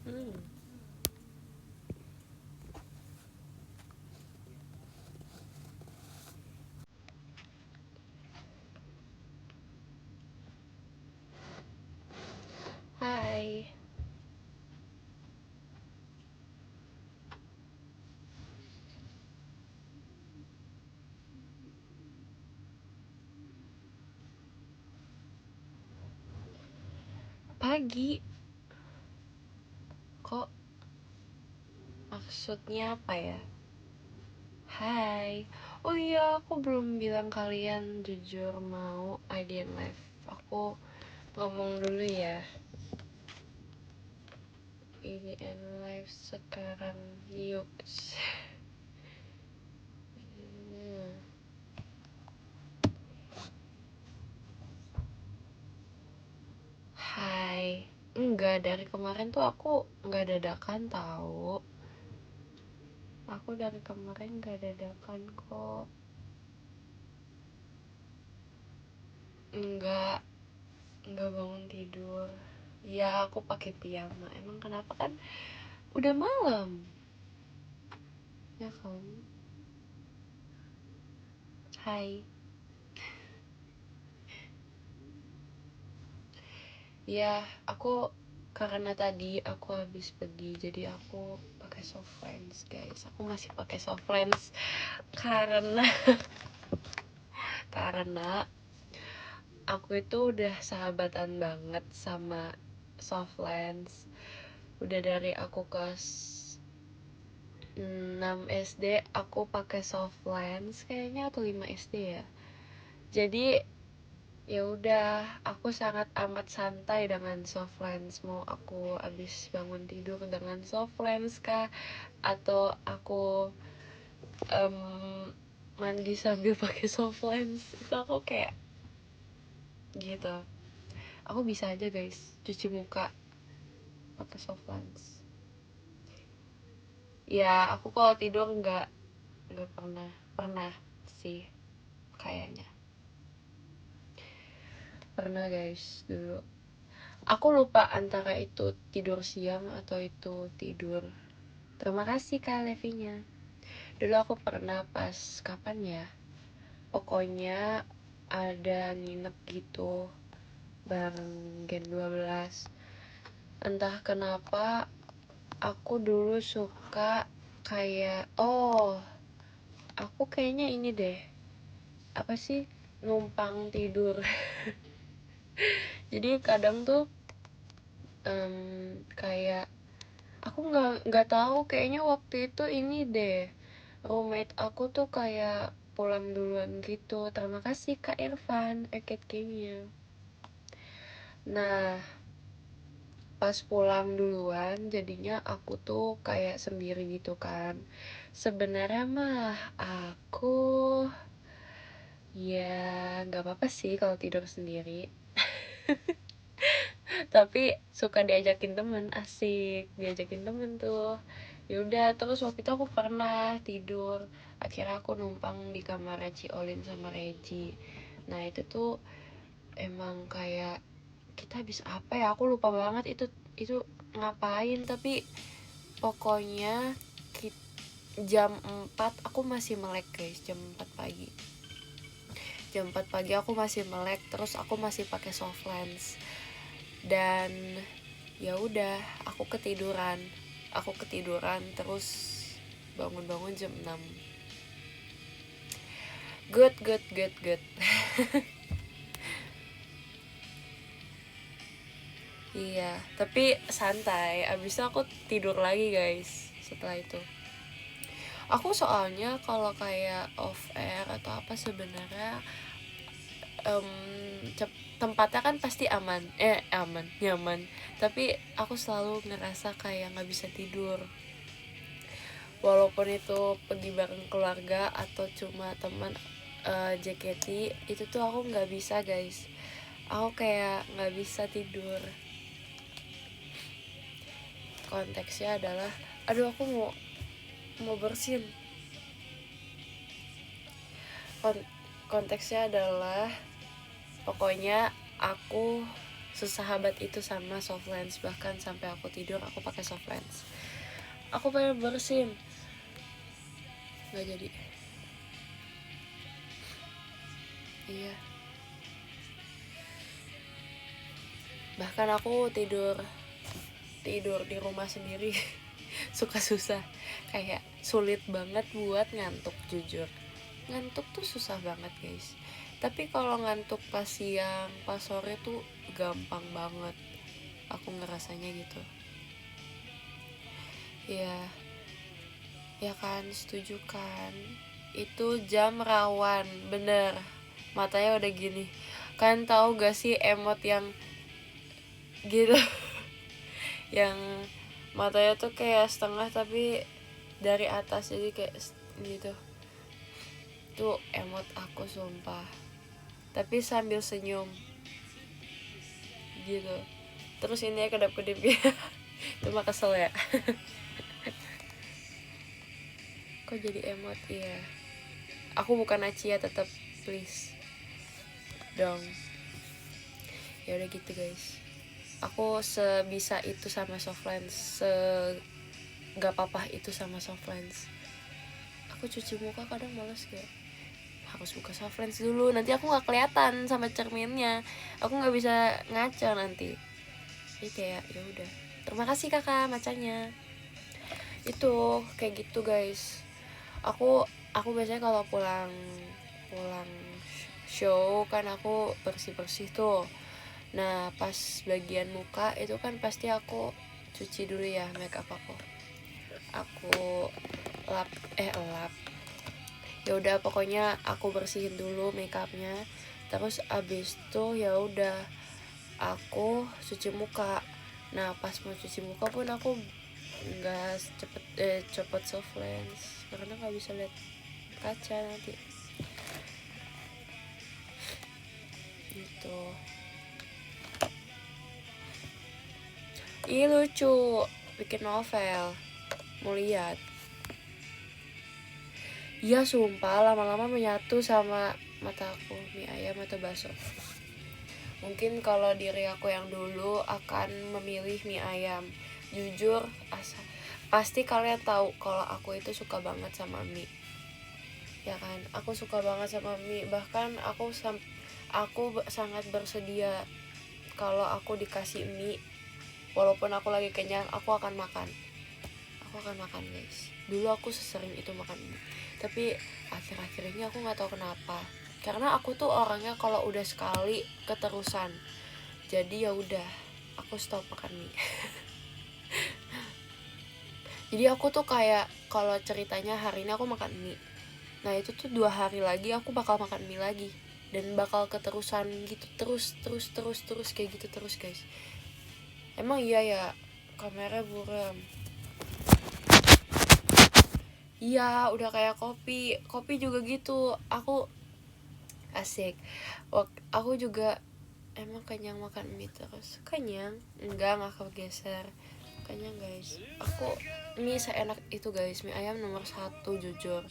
Hmm. Hai. Pagi. Kok maksudnya apa ya? Hai. Oh iya, aku belum bilang kalian jujur mau IDN Live. Aku ngomong dulu ya. IDN Live sekarang yuk. Hmm. Hai. Enggak, dari kemarin tuh aku nggak dadakan tahu. Aku dari kemarin nggak dadakan kok. Enggak, nggak bangun tidur. Ya, aku pakai piyama. Emang kenapa kan? Udah malam. Ya kan? Hai. Ya, aku karena tadi aku habis pergi, jadi aku pakai soft lens, guys. Aku masih pakai soft lens karena karena aku itu udah sahabatan banget sama soft lens. Udah dari aku kelas 6 SD aku pakai soft lens kayaknya, atau 5 SD ya. Jadi ya udah, aku sangat amat santai dengan soft lens. Mau aku abis bangun tidur dengan soft lens kah, atau aku em, mandi sambil pakai soft lens, itu aku kayak gitu. Aku bisa aja guys cuci muka pakai soft lens. Ya aku kalau tidur nggak pernah sih, kayaknya pernah guys dulu. Aku lupa antara itu tidur siang atau itu tidur. Terima kasih Kak Levinya. Dulu aku pernah pas kapan ya? Pokoknya ada nginep gitu bareng Gen 12. Entah kenapa aku dulu suka kayak aku kayaknya ini deh. Apa sih? Numpang tidur. Jadi kadang tuh kayak aku nggak tahu, kayaknya waktu itu ini deh, roommate aku tuh kayak pulang duluan gitu. Terima kasih Kak Irfan Arcade Gamenya. Nah, pas pulang duluan jadinya aku tuh kayak sendiri gitu kan. Sebenarnya mah aku ya nggak apa-apa sih kalau tidur sendiri. Tapi suka diajakin temen, asik diajakin temen tuh. Ya udah, terus waktu itu aku pernah tidur, akhirnya aku numpang di kamar Ci Olin sama Regi. Nah itu tuh emang kayak kita habis apa ya, aku lupa banget itu ngapain. Tapi pokoknya jam 4 aku masih melek guys. Jam 4 pagi aku masih melek, terus aku masih pakai soft lens. Dan ya udah, aku ketiduran terus bangun jam 6. Good. Iya, tapi santai. Abis itu aku tidur lagi guys setelah itu. Aku soalnya kalau kayak off air atau apa sebenarnya em, tempatnya kan pasti aman, nyaman. Tapi aku selalu ngerasa kayak nggak bisa tidur. Walaupun itu pergi bareng keluarga atau cuma teman, JKT, itu tuh aku nggak bisa guys. Aku kayak nggak bisa tidur. Konteksnya adalah, aduh aku mau bersin. Konteksnya adalah pokoknya aku sesahabat itu sama Softlands. Bahkan sampai aku tidur aku pakai Softlands. Aku pengen bersin, nggak jadi. Iya, bahkan aku tidur di rumah sendiri suka susah, kayak sulit banget buat ngantuk. Jujur ngantuk tuh susah banget guys, tapi kalau ngantuk pas siang pas sore tuh gampang banget, aku ngerasanya gitu. Ya, ya kan, setuju kan? Itu jam rawan, bener. Matanya udah gini. Kan tahu gak sih emot yang gitu? Yang matanya tuh kayak setengah tapi dari atas, jadi kayak gitu. Tuh emot aku sumpah. Tapi sambil senyum gitu. Terus ini ya kedap-kedip gitu. Itu mah kesel ya. Kok jadi emot? Iya, aku bukan Acia, tetap please dong. Ya udah gitu guys, aku sebisa itu sama Softlands, gak apa-apa itu sama Softlands. Aku cuci muka kadang males, kayak harus buka Softlands dulu, nanti aku nggak kelihatan sama cerminnya, aku nggak bisa ngaca nanti. Jadi kayak ya udah, terima kasih kakak macanya. Itu kayak gitu guys. Aku biasanya kalau pulang show kan aku bersih tuh. Nah pas bagian muka itu kan pasti aku cuci dulu ya make up aku lap ya udah, pokoknya aku bersihin dulu make upnya. Terus abis itu ya udah aku cuci muka. Nah pas mau cuci muka pun aku nggak cepet Softlands karena nggak bisa lihat kaca nanti gitu. Ih lucu, bikin novel, mau lihat. Iya sumpah lama-lama menyatu sama mataku, mie ayam atau bakso. Mungkin kalau diri aku yang dulu akan memilih mie ayam. Jujur, pasti kalian tahu kalau aku itu suka banget sama mie. Ya kan, aku suka banget sama mie. Bahkan aku sangat bersedia kalau aku dikasih mie, walaupun aku lagi kenyang, aku akan makan guys. Dulu aku sesering itu makan mie, tapi akhir-akhir ini aku nggak tahu kenapa, karena aku tuh orangnya kalau udah sekali keterusan, jadi ya udah aku stop makan mie. Jadi aku tuh kayak kalau ceritanya hari ini aku makan mie, nah itu tuh 2 hari lagi aku bakal makan mie lagi, dan bakal keterusan gitu, terus kayak gitu terus guys. Emang iya ya, kamera buram. Iya, udah kayak kopi juga gitu. Aku asik. Aku juga emang kenyang makan mie terus. Kenyang? Enggak kegeser. Kenyang guys. Aku mie seenak itu guys. Mie ayam nomor 1 jujur.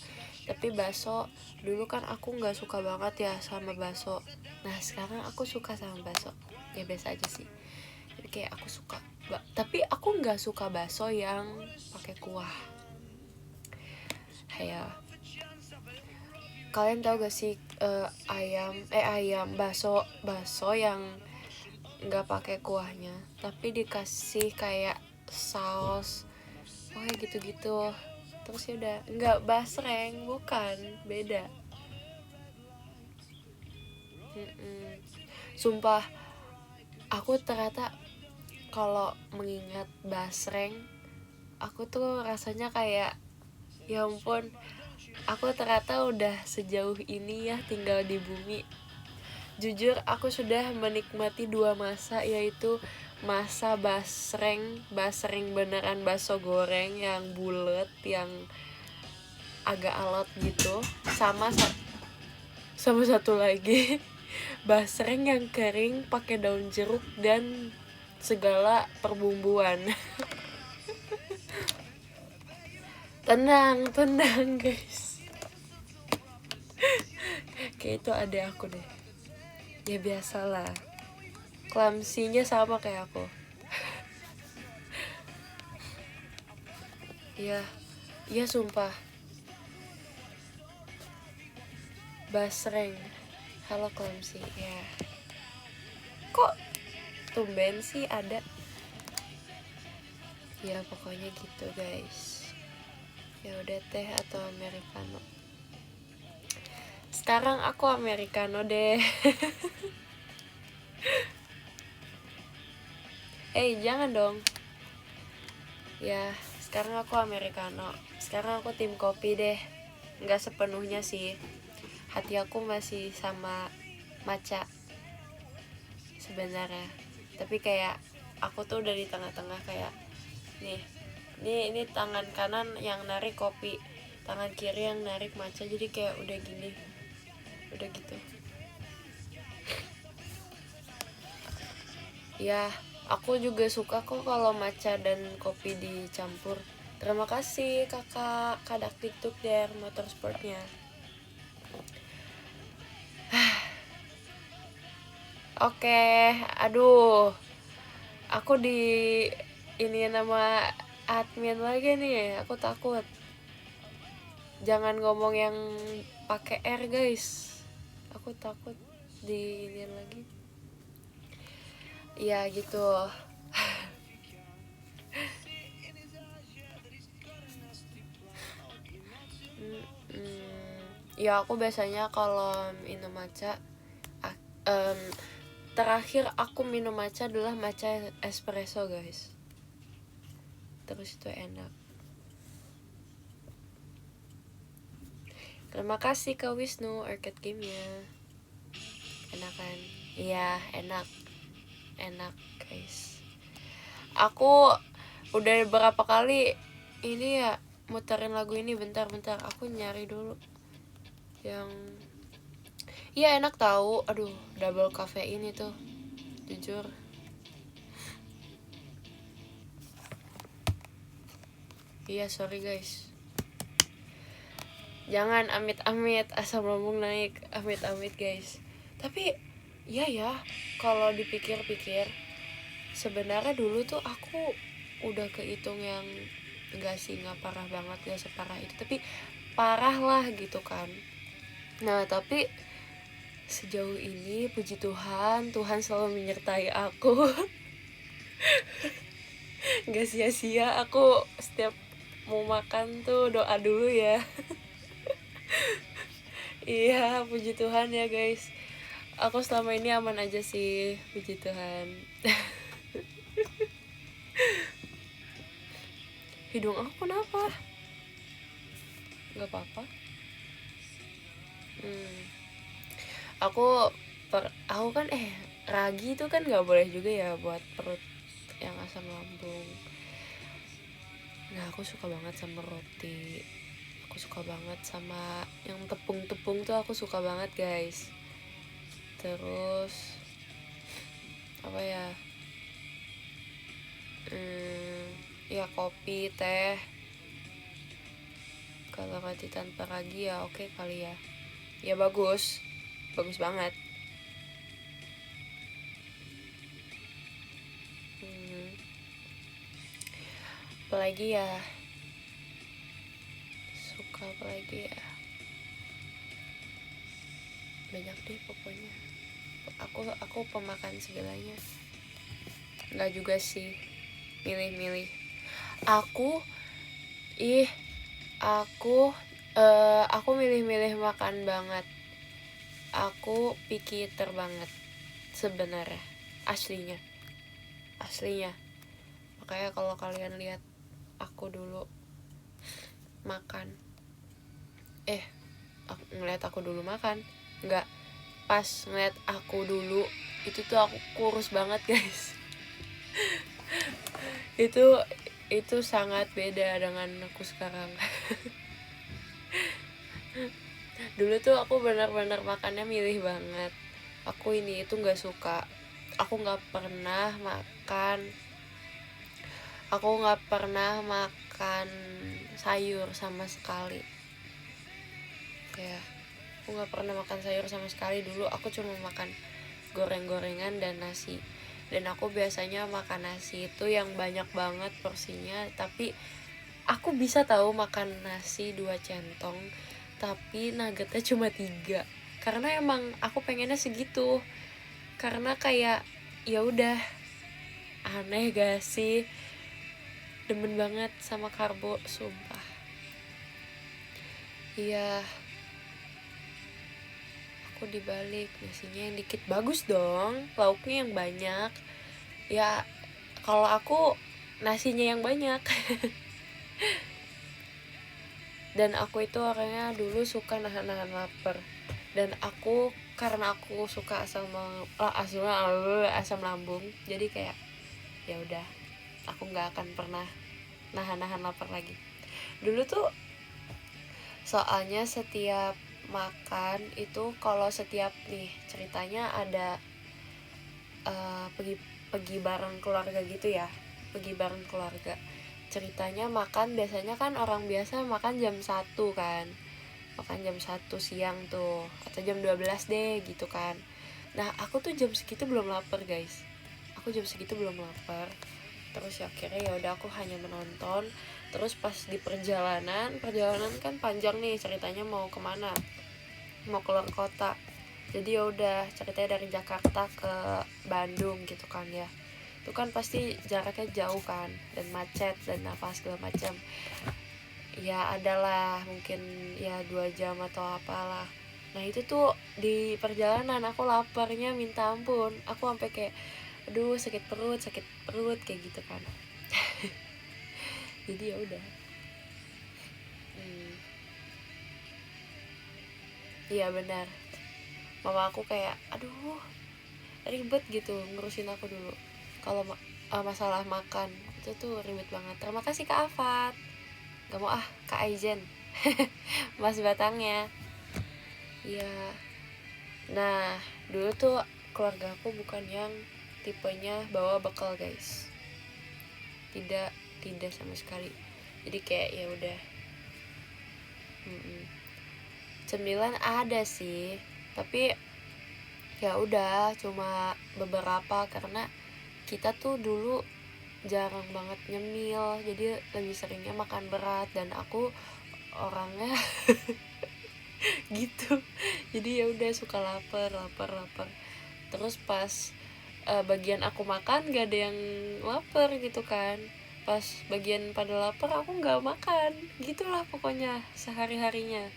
Tapi bakso, dulu kan aku nggak suka banget ya sama bakso. Nah sekarang aku suka sama bakso. Ya biasa aja sih. Jadi kayak aku suka. Tapi aku nggak suka bakso yang pakai kuah. Kayak kalian tahu gak sih ayam bakso yang nggak pakai kuahnya tapi dikasih kayak saus, kayak gitu-gitu. Terus ya udah, nggak basreng, bukan, beda. Sumpah aku ternyata kalau mengingat basreng, aku tuh rasanya kayak ya ampun, aku ternyata udah sejauh ini ya tinggal di bumi. Jujur aku sudah menikmati 2 masa, yaitu masa basreng beneran bakso goreng yang bulet, yang agak alot gitu, sama satu lagi basreng yang kering pakai daun jeruk dan segala perbumbuan. tenang guys, kayak itu adek aku deh. Ya biasalah, clumsy-nya sama kayak aku. Iya sumpah. Basreng, halo clumsy ya. Kok tumben sih ada? Ya pokoknya gitu guys. Ya udah, teh atau americano? Sekarang aku americano deh. Jangan dong. Ya, sekarang aku americano. Sekarang aku tim kopi deh. Nggak sepenuhnya sih. Hati aku masih sama matcha sebenarnya. Tapi kayak aku tuh udah di tengah-tengah kayak ini tangan kanan yang narik kopi, tangan kiri yang narik matcha, jadi kayak udah gini, udah gitu. Ya, aku juga suka kok kalau matcha dan kopi dicampur. Terima kasih kakak Kadak TikTok der motorsportnya. Oke, aduh, aku di ini nama admin lagi nih, aku takut. Jangan ngomong yang pakai R guys, aku takut di ini lagi. Ya gitu. Ya aku biasanya kalau minum matcha, terakhir aku minum matcha adalah matcha espresso guys. Terus itu enak. Terima kasih ke Wisnu arcade game-nya. Enak kan? Iya enak guys. Aku udah berapa kali ini ya muterin lagu ini. Bentar aku nyari dulu yang iya enak tahu. Aduh, double caffeine itu jujur. Iya sorry guys, jangan amit-amit asam lambung naik, amit-amit guys. Tapi ya kalau dipikir-pikir sebenarnya dulu tuh aku udah kehitung yang enggak sih, nggak parah banget, gak separah itu, tapi parah lah gitu kan. Nah tapi sejauh ini puji Tuhan selalu menyertai aku. Gak sia-sia aku setiap mau makan tuh doa dulu ya. Iya puji Tuhan ya guys, aku selama ini aman aja sih, puji Tuhan. Hidung aku kenapa? Gak apa-apa. Aku kan ragi itu kan nggak boleh juga ya buat perut yang asam lambung. Nah aku suka banget sama roti, aku suka banget sama yang tepung-tepung tuh, aku suka banget guys. Terus apa ya, ya kopi, teh. Kalau roti tanpa ragi ya oke kali ya. Ya bagus banget. Apalagi ya, suka apalagi ya, banyak deh pokoknya. Aku pemakan segalanya. Nggak juga sih, milih-milih. Aku milih-milih makan banget. Aku picky eater banget sebenarnya, aslinya. Makanya kalau kalian lihat aku dulu makan, ngeliat aku dulu makan, nggak, pas ngeliat aku dulu itu tuh aku kurus banget guys. itu sangat beda dengan aku sekarang. Dulu tuh aku benar-benar makannya milih banget. Aku ini itu nggak suka. Aku nggak pernah makan sayur sama sekali. Ya, aku nggak pernah makan sayur sama sekali dulu. Aku cuma makan goreng-gorengan dan nasi. Dan aku biasanya makan nasi itu yang banyak banget porsinya, tapi aku bisa tahu makan nasi 2 centong tapi nuggetnya cuma 3, karena emang aku pengennya segitu. Karena kayak ya udah, aneh gak sih, demen banget sama karbo, sumpah. Iya, aku dibalik, nasinya yang dikit bagus dong, lauknya yang banyak. Ya kalau aku nasinya yang banyak. Dan aku itu orangnya dulu suka nahan-nahan lapar. Dan aku karena aku suka asam lambung, jadi kayak ya udah, aku nggak akan pernah nahan-nahan lapar lagi. Dulu tuh soalnya setiap makan itu, kalau setiap nih ceritanya ada pergi bareng keluarga gitu ya, pergi bareng keluarga, ceritanya makan biasanya kan orang biasa makan jam 1 kan, makan jam 1 siang tuh, atau jam 12 deh gitu kan. Nah aku tuh jam segitu belum lapar guys, aku jam segitu belum lapar. Terus ya akhirnya ya udah, aku hanya menonton. Terus pas di perjalanan kan panjang nih ceritanya, mau kemana, mau keluar kota. Jadi ya udah, ceritanya dari Jakarta ke Bandung gitu kan ya, itu kan pasti jaraknya jauh kan, dan macet dan apa segala macam. Ya adalah mungkin ya 2 jam atau apalah. Nah itu tuh di perjalanan aku laparnya minta ampun, aku sampai kayak aduh sakit perut kayak gitu kan. Jadi ya udah. Iya benar, mama aku kayak aduh ribet gitu ngurusin aku dulu. Kalau masalah makan itu tuh ribet banget. Terima kasih Kak Afat, gak mau Kak Aizen. Mas batangnya. Iya. Nah dulu tuh keluarga aku bukan yang tipenya bawa bekal guys, tidak sama sekali. Jadi kayak ya udah, cemilan ada sih, tapi ya udah cuma beberapa, karena kita tuh dulu jarang banget nyemil, jadi lebih seringnya makan berat, dan aku orangnya gitu. Jadi ya udah suka lapar. Terus pas bagian aku makan gak ada yang lapar gitu kan, pas bagian pada lapar aku nggak makan, gitulah pokoknya sehari harinya.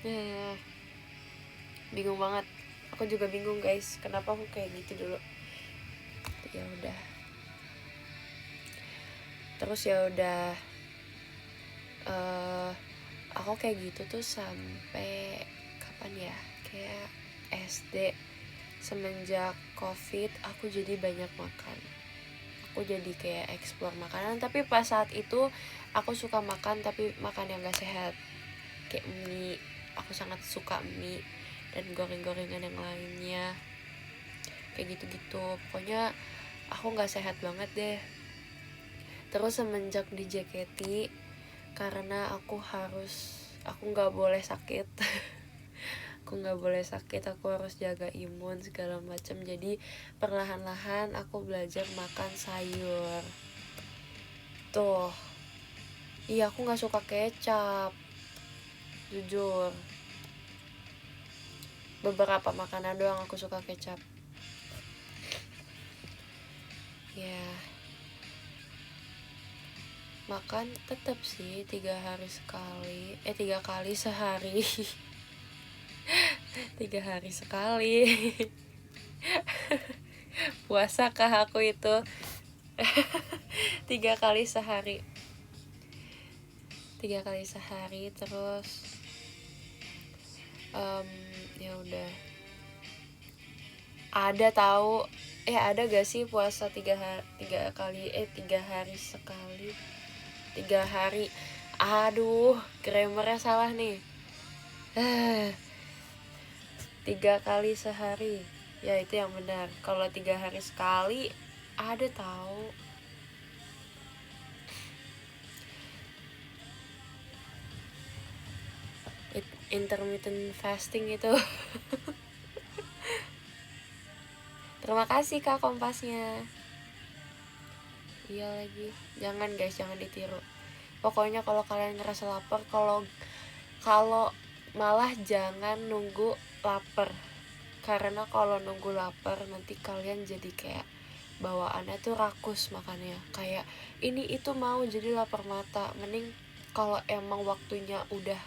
Ya, bingung banget. Aku juga bingung guys, kenapa aku kayak gitu dulu. Ya udah. Terus ya udah, aku kayak gitu tuh sampai kapan ya? Kayak SD. Semenjak COVID aku jadi banyak makan. Aku jadi kayak explore makanan, tapi pas saat itu aku suka makan, tapi makan yang gak sehat. Kayak mie, aku sangat suka mie dan goreng-gorengan yang lainnya. Kayak gitu-gitu. Pokoknya aku gak sehat banget deh. Terus semenjak di JKT, karena aku gak boleh sakit. Aku nggak boleh sakit, aku harus jaga imun segala macam. Jadi perlahan-lahan aku belajar makan sayur tuh. Iya, aku nggak suka kecap, jujur. Beberapa makanan doang aku suka kecap. Ya, makan tetap sih 3 kali sehari. 3 hari sekali. Puasa kah aku itu? 3 kali sehari. 3 kali sehari. Terus ya udah. Ada tahu ada gak sih puasa 3 hari sekali? 3 hari. Aduh, grammarnya salah nih. 3 kali sehari. Ya itu yang benar. Kalau 3 hari sekali ada tahu. Intermittent fasting itu. Terima kasih Kak kompasnya. Iya lagi, jangan guys, jangan ditiru. Pokoknya kalau kalian ngerasa lapar, kalau malah jangan nunggu lapar. Karena kalau nunggu lapar nanti kalian jadi kayak bawaannya tuh rakus makannya. Kayak ini itu mau jadi lapar mata. Mending kalau emang waktunya udah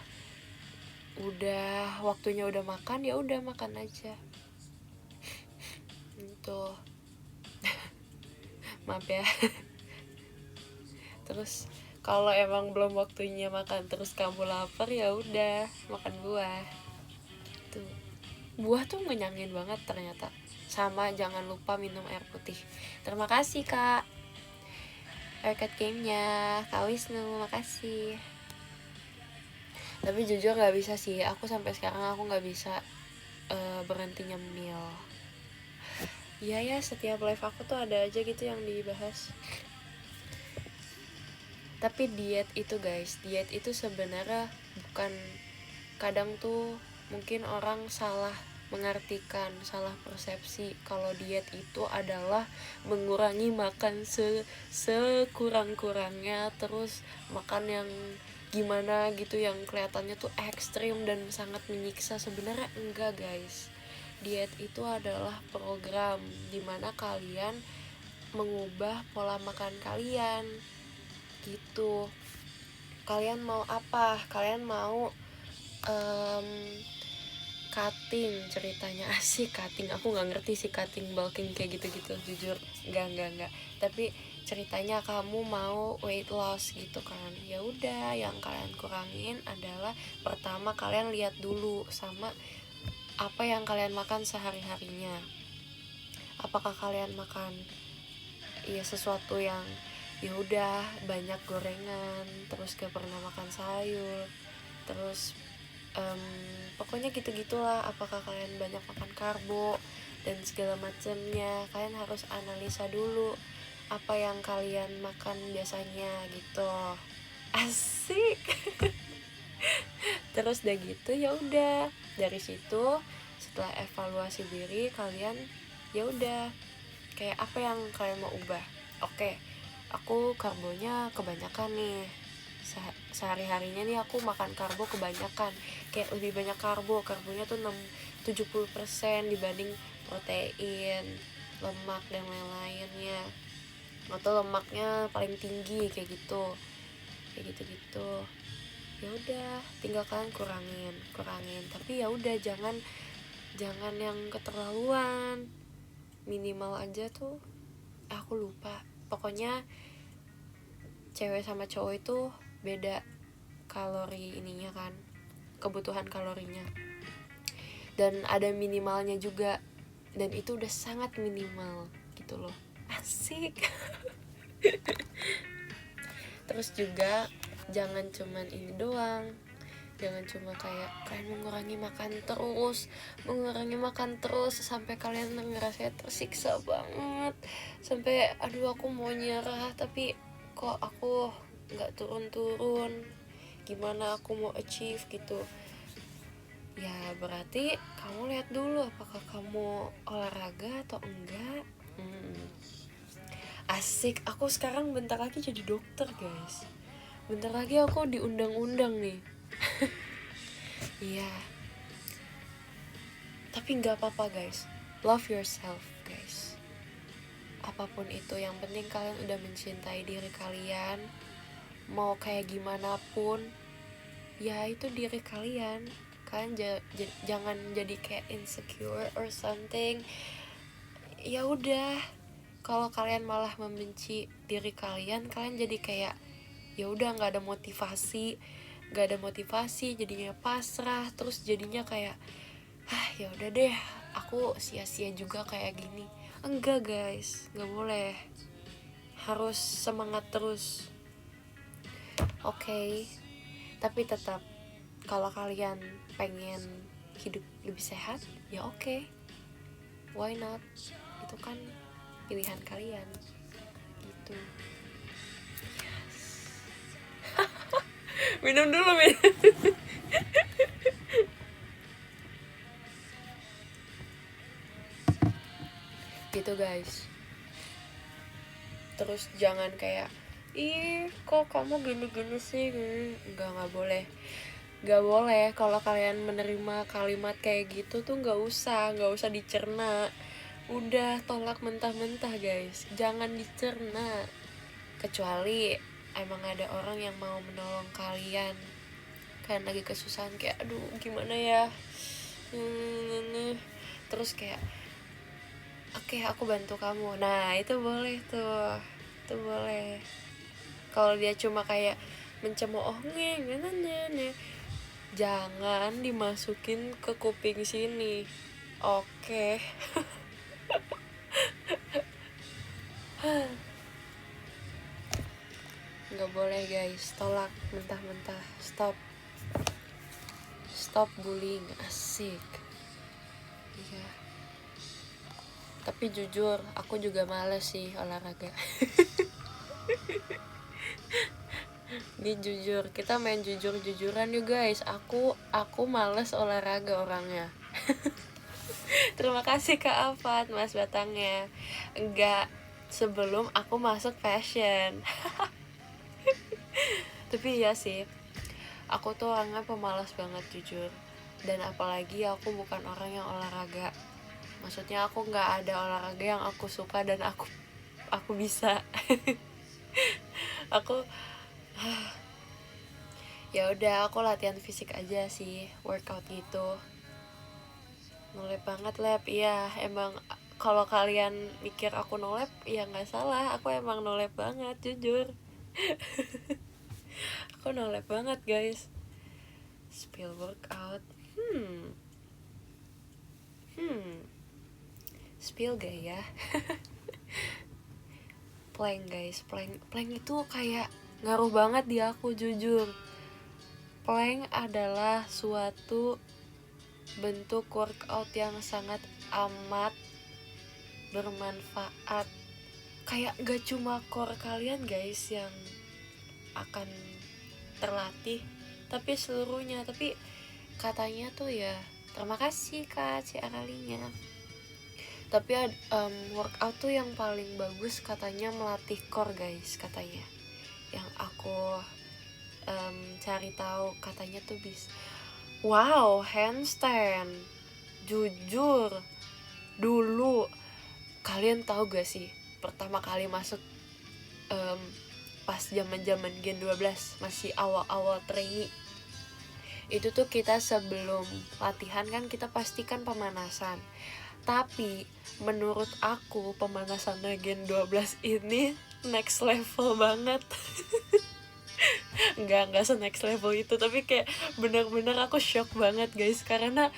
makan, ya udah makan aja. Gitu. Maaf ya. Terus kalau emang belum waktunya makan terus kamu lapar, ya udah makan buah. Tuh. Buah tuh ngenyangin banget ternyata. Sama jangan lupa minum air putih. Terima kasih Kak. Arcade game-nya Kak Wisnu, makasih. Tapi jujur nggak bisa sih, aku sampai sekarang aku nggak bisa berhenti nyemil. Iya ya, setiap live aku tuh ada aja gitu yang dibahas. Tapi diet itu guys, diet itu sebenarnya bukan, kadang tuh mungkin orang salah mengartikan, salah persepsi kalau diet itu adalah mengurangi makan sekurang-kurangnya, terus makan yang gimana gitu yang kelihatannya tuh ekstrim dan sangat menyiksa. Sebenarnya enggak guys, diet itu adalah program dimana kalian mengubah pola makan kalian gitu. Kalian mau apa? Kalian mau cutting, ceritanya asik cutting. Aku nggak ngerti sih cutting, bulking kayak gitu-gitu, jujur nggak. Tapi ceritanya kamu mau weight loss gitu kan, ya udah yang kalian kurangin adalah pertama kalian lihat dulu sama apa yang kalian makan sehari-harinya. Apakah kalian makan ya sesuatu yang ya udah banyak gorengan, terus gak pernah makan sayur, terus pokoknya gitu-gitulah. Apakah kalian banyak makan karbo dan segala macamnya. Kalian harus analisa dulu apa yang kalian makan biasanya gitu. Asik. Terus udah gitu ya udah, dari situ setelah evaluasi diri kalian, ya udah kayak apa yang kalian mau ubah. Oke, aku karbonya kebanyakan nih, sehari-harinya nih aku makan karbo kebanyakan, kayak lebih banyak karbonya tuh 70% dibanding protein, lemak dan lain-lainnya, atau lemaknya paling tinggi kayak gitu. Ya udah tinggal kalian kurangin, tapi ya udah jangan yang keterlaluan, minimal aja tuh. Aku lupa, pokoknya cewek sama cowok itu beda kalori ininya kan, kebutuhan kalorinya, dan ada minimalnya juga, dan itu udah sangat minimal gitu loh. Asik. Terus juga jangan cuman ini doang, jangan cuma kayak kalian mengurangi makan terus sampai kalian ngerasa tersiksa banget, sampai aduh aku mau nyerah tapi kok aku nggak turun-turun, gimana aku mau achieve gitu. Ya berarti kamu lihat dulu apakah kamu olahraga atau enggak. Asik, aku sekarang bentar lagi jadi dokter guys, bentar lagi aku diundang-undang nih. Iya, tapi nggak apa-apa guys, love yourself guys, apapun itu yang penting kalian udah mencintai diri kalian. Mau kayak gimana pun ya itu diri kalian. Kalian jangan jadi kayak insecure or something. Ya udah, kalau kalian malah membenci diri kalian jadi kayak ya udah nggak ada motivasi, jadinya pasrah, terus jadinya kayak ya udah deh, aku sia-sia juga kayak gini. Enggak guys, nggak boleh, harus semangat terus. Oke. Tapi tetap kalau kalian pengen hidup lebih sehat, ya oke, why not, itu kan pilihan kalian gitu. Yes. Minum dulu. gitu guys. Terus jangan kayak, ih kok kamu gini-gini sih, nggak boleh. Kalau kalian menerima kalimat kayak gitu tuh nggak usah dicerna, udah tolak mentah-mentah guys, jangan dicerna. Kecuali emang ada orang yang mau menolong kalian lagi kesusahan, kayak aduh gimana ya, terus kayak oke, aku bantu kamu, nah itu boleh tuh, itu boleh. Kalau dia cuma kayak mencemooh jangan dimasukin ke kuping sini, oke? Nggak boleh guys, tolak mentah-mentah, stop bullying, asik. Iya, tapi jujur aku juga males sih olahraga. Ini jujur, kita main jujur-jujuran yuk guys. Aku males olahraga orangnya. Terima kasih Kak Afat, Mas Batangnya. Enggak, sebelum aku masuk fashion. Tapi iya sih, aku tuh orangnya pemalas banget jujur. Dan apalagi aku bukan orang yang olahraga. Maksudnya aku nggak ada olahraga yang aku suka dan aku bisa. Aku ya udah, aku latihan fisik aja sih, workout gitu. Nolep banget lab, iya emang. Kalau kalian mikir aku nolep, ya nggak salah, aku emang nolep banget jujur. Aku nolep banget guys. Spill workout, spill gak ya? Plank guys, plank itu kayak ngaruh banget di aku jujur. Plank adalah suatu bentuk workout yang sangat amat bermanfaat. Kayak gak cuma core kalian guys yang akan terlatih, tapi seluruhnya. Tapi katanya tuh ya, terima kasih Kak Ciaralinya. Tapi workout tuh yang paling bagus katanya melatih core guys, katanya. Yang aku cari tahu katanya tuh bisa. Wow, handstand. Jujur, dulu kalian tahu gak sih pertama kali masuk pas zaman Gen 12, masih awal-awal trainee, itu tuh kita sebelum latihan kan kita pastikan pemanasan. Tapi menurut aku pemanasannya Gen 12 ini next level banget. Enggak se-next level itu, tapi kayak benar-benar aku shock banget guys, karena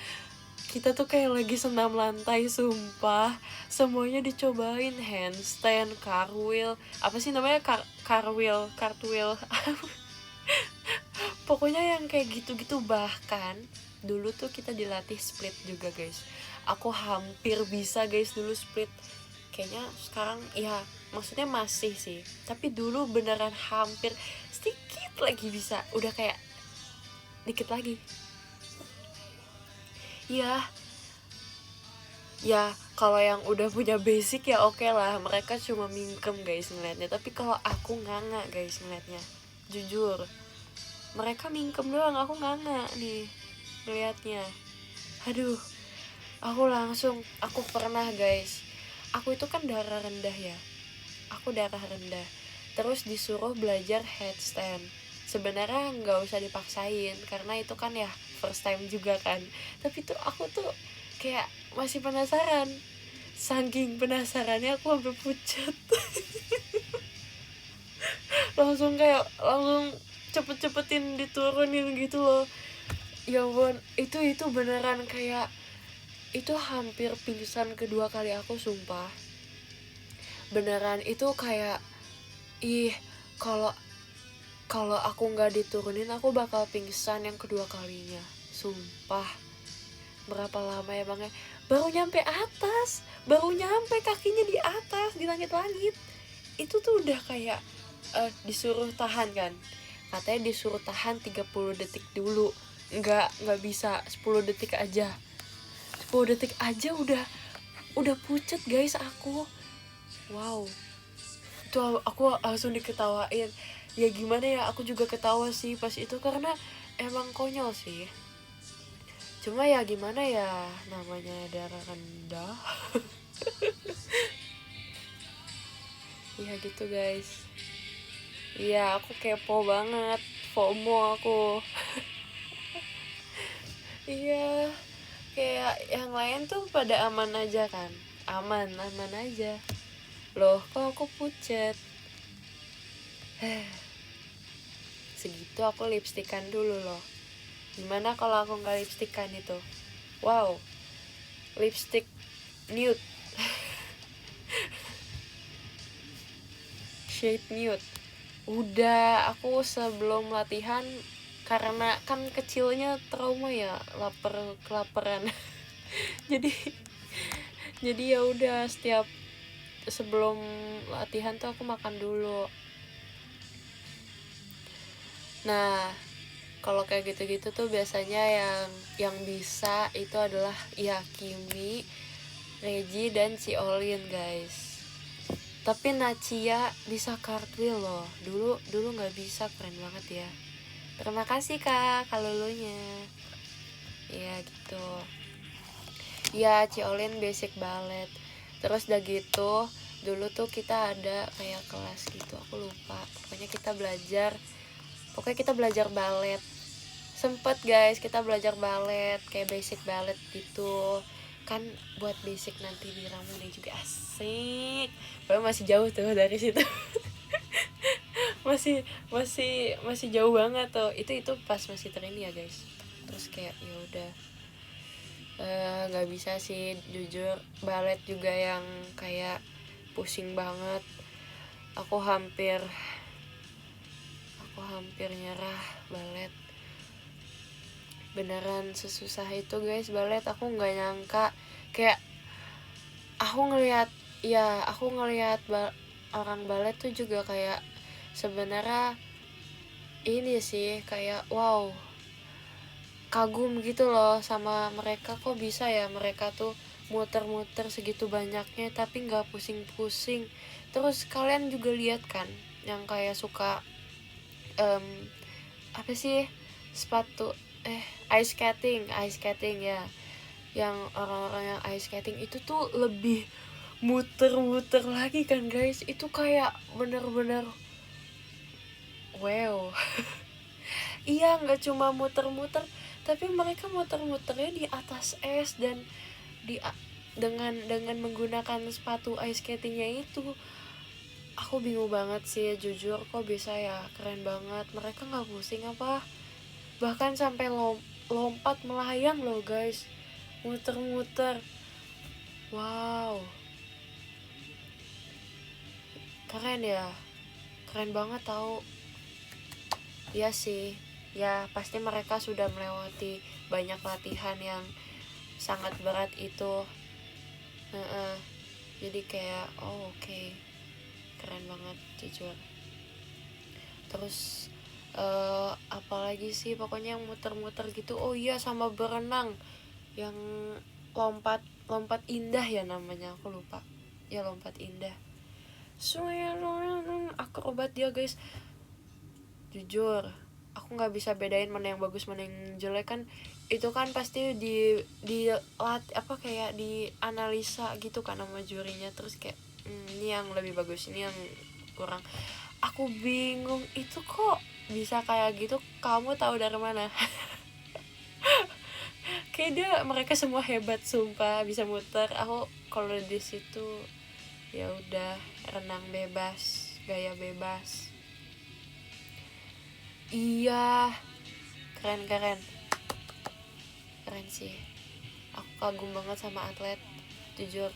kita tuh kayak lagi senam lantai, sumpah. Semuanya dicobain, handstand, cartwheel, apa sih namanya, cartwheel pokoknya yang kayak gitu-gitu. Bahkan dulu tuh kita dilatih split juga guys. Aku hampir bisa guys dulu split. Kayaknya sekarang ya maksudnya masih sih, tapi dulu beneran hampir, sedikit lagi bisa, udah kayak dikit lagi. Ya kalau yang udah punya basic ya oke lah, mereka cuma mingkem guys ngeliatnya. Tapi kalau aku nganga guys ngeliatnya, jujur mereka mingkem doang, aku nganga nih ngeliatnya. Aduh, aku pernah guys, aku itu kan darah rendah ya, terus disuruh belajar headstand. Sebenarnya nggak usah dipaksain karena itu kan ya first time juga kan, tapi tuh aku tuh kayak masih penasaran. Saking penasarannya aku sampai pucat. langsung cepet-cepetin diturunin gitu loh. Ya ampun, itu beneran kayak, itu hampir pingsan kedua kali aku, sumpah. Beneran itu kayak, kalau aku nggak diturunin aku bakal pingsan yang kedua kalinya, sumpah. Berapa lama ya bang? Baru nyampe kakinya di atas, di langit-langit. Itu tuh udah kayak disuruh tahan kan, katanya disuruh tahan 30 detik dulu. Nggak bisa 10 detik aja. 10 detik aja udah pucet guys aku. Wow, itu aku langsung diketawain. Ya gimana ya, aku juga ketawa sih pas itu karena emang konyol sih. Cuma ya gimana ya, namanya darah rendah. Ya gitu guys. Iya, aku kepo banget, FOMO aku. Iya, kayak yang lain tuh pada aman aja kan, aman aja. Loh, kok aku pucet? Segitu aku lipstikan dulu loh. Gimana kalau aku nggak lipstikan itu? Wow, lipstick nude. Shade nude. Udah, aku sebelum latihan, karena kan kecilnya trauma ya, kelaparan. jadi ya udah, setiap sebelum latihan tuh aku makan dulu. Nah, kalau kayak gitu-gitu tuh biasanya yang bisa itu adalah ya Kimi, Reji, dan si Olin guys. Tapi Nacia bisa cartwheel loh. Dulu nggak bisa, keren banget ya. Terima kasih kak kalau lo nya. Ya gitu. Ya, Ci Olin basic ballet. Terus udah gitu, dulu tuh kita ada kayak kelas gitu, aku lupa. Pokoknya kita belajar ballet. Sempet guys, kita belajar ballet, kayak basic ballet gitu. Kan buat basic nanti di Ramune juga asik. Padahal masih jauh tuh dari situ. masih jauh banget tuh. Itu pas masih training ya guys. Terus kayak ya udah, nggak bisa sih jujur, ballet juga yang kayak pusing banget. Aku hampir nyerah ballet. Beneran sesusah itu guys ballet. Aku nggak nyangka, kayak aku ngelihat orang ballet tuh juga kayak sebenarnya ini sih, kayak wow, kagum gitu loh sama mereka. Kok bisa ya mereka tuh muter-muter segitu banyaknya tapi nggak pusing-pusing. Terus kalian juga lihat kan yang kayak suka apa sih, sepatu ice skating ya, yang orang-orang yang ice skating itu tuh lebih muter-muter lagi kan guys. Itu kayak bener-bener wow. Iya, nggak cuma muter-muter, tapi mereka muter-muternya di atas es dan di dengan menggunakan sepatu ice skatingnya itu. Aku bingung banget sih jujur, kok bisa ya, keren banget. Mereka nggak pusing apa, bahkan sampai lompat melayang loh guys, muter-muter. Wow, keren ya, keren banget tau. Iya sih, ya pasti mereka sudah melewati banyak latihan yang sangat berat itu. Jadi kayak oke. Keren banget jujur. Terus apalagi sih, pokoknya yang muter-muter gitu. Oh iya, sama berenang yang lompat indah ya namanya, aku lupa ya, lompat indah. Akrobat dia guys. Jujur, aku nggak bisa bedain mana yang bagus mana yang jelek kan. Itu kan pasti kayak di analisa gitu kan sama jurinya. Terus kayak ini yang lebih bagus, ini yang kurang. Aku bingung, itu kok bisa kayak gitu, kamu tahu dari mana? Kayak mereka semua hebat sumpah, bisa muter. Aku kalau di situ ya udah, renang bebas, gaya bebas. Iya, keren sih. Aku kagum banget sama atlet jujur.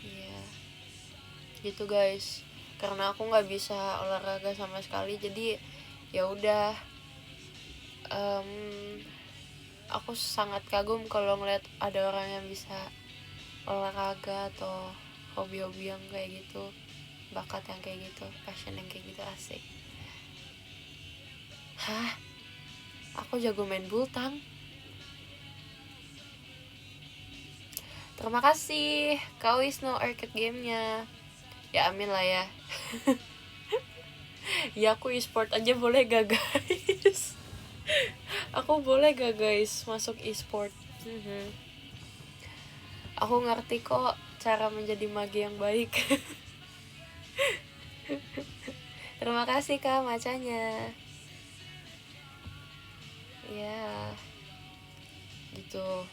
Iya gitu guys, karena aku nggak bisa olahraga sama sekali, jadi ya udah, aku sangat kagum kalau ngeliat ada orang yang bisa olahraga atau hobi-hobi yang kayak gitu, bakat yang kayak gitu, passion yang kayak gitu, asik. Hah, aku jago main bultang. Terima kasih Kak Wisnu arcade gamenya. Ya amin lah ya. Ya aku e-sport aja boleh gak guys? Aku boleh gak guys masuk e-sport? Aku ngerti kok cara menjadi mage yang baik. Terima kasih Kak macanya. Ya gitu.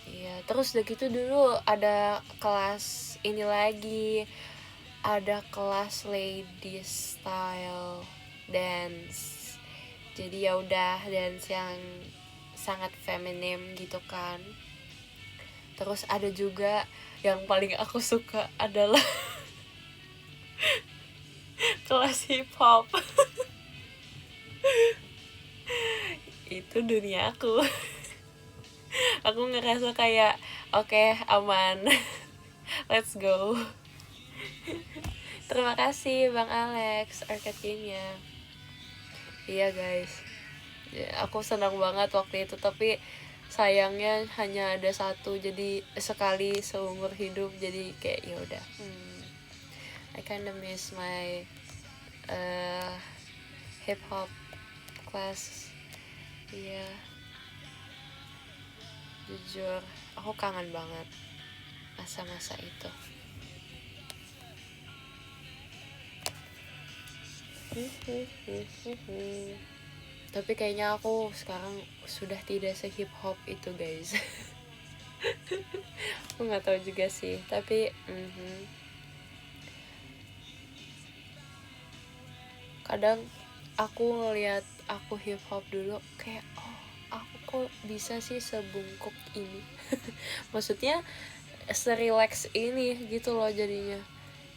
Iya, terus udah gitu dulu ada kelas ini lagi, ada kelas ladies style dance. Jadi ya udah dance yang sangat feminim gitu kan. Terus ada juga yang paling aku suka adalah kelas hip hop. Itu dunia aku. Aku ngerasa kayak oke, aman. Let's go. Terima kasih Bang Alex arcade game-nya. Iya guys, ya, aku senang banget waktu itu, tapi sayangnya hanya ada satu, jadi sekali seumur hidup, jadi kayak ya udah. I kinda miss my hip hop class. Iya, jujur aku kangen banget masa-masa itu. Tapi kayaknya aku sekarang sudah tidak se-hip hop itu guys. Aku nggak tahu juga sih, tapi kadang aku ngeliat aku hip hop dulu kayak aku kok bisa sih sebungkuk ini. Maksudnya serelax ini gitu loh jadinya,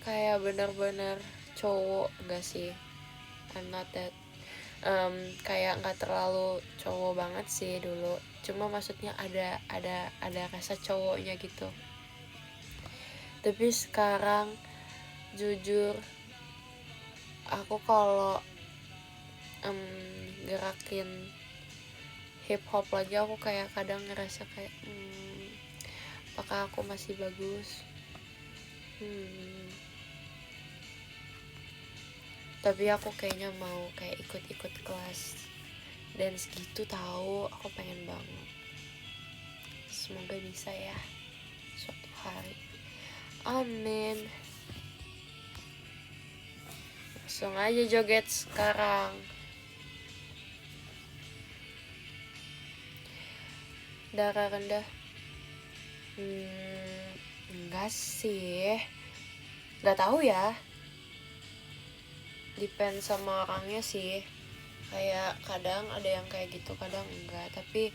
kayak benar-benar cowok. Enggak sih, I'm not that kayak nggak terlalu cowok banget sih dulu, cuma maksudnya ada rasa cowoknya gitu. Tapi sekarang jujur aku kalau gerakin hip hop lagi, aku kayak kadang ngerasa kayak apakah aku masih bagus. Tapi aku kayaknya mau kayak ikut-ikut kelas dance gitu, tahu aku pengen banget. Semoga bisa ya suatu hari, amin. Langsung aja joget sekarang. Darah rendah, enggak sih, nggak tahu ya, depend sama orangnya sih. Kayak kadang ada yang kayak gitu, kadang enggak. Tapi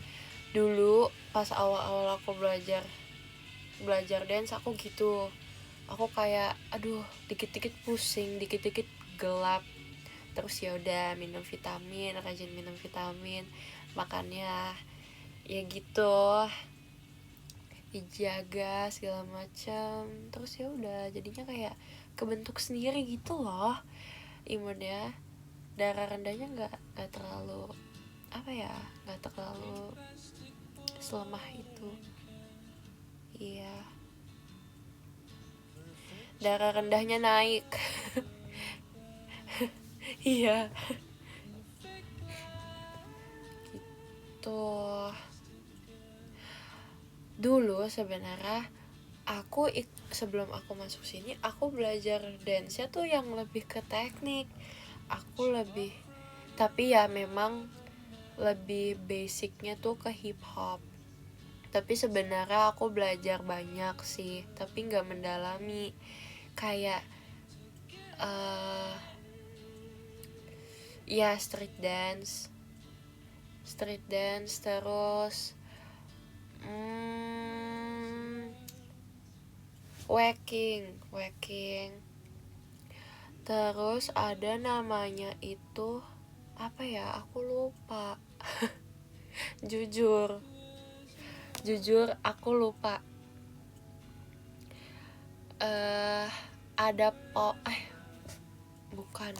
dulu pas awal-awal aku belajar dance, aku gitu. Aku kayak aduh, dikit-dikit pusing, dikit-dikit gelap. Terus ya udah minum vitamin, rajin minum vitamin, makannya ya gitu, dijaga segala macam. Terus ya udah jadinya kayak kebentuk sendiri gitu loh imunnya. Darah rendahnya nggak terlalu nggak terlalu selemah itu. Iya, darah rendahnya naik. Iya gitu. Dulu sebenarnya aku sebelum aku masuk sini, aku belajar dance tuh yang lebih ke teknik. Aku lebih, tapi ya memang lebih basicnya tuh ke hip hop. Tapi sebenarnya aku belajar banyak sih, tapi nggak mendalami. Kayak ya street dance terus wacking. Terus ada namanya itu apa ya, aku lupa. jujur aku lupa. Ada bukan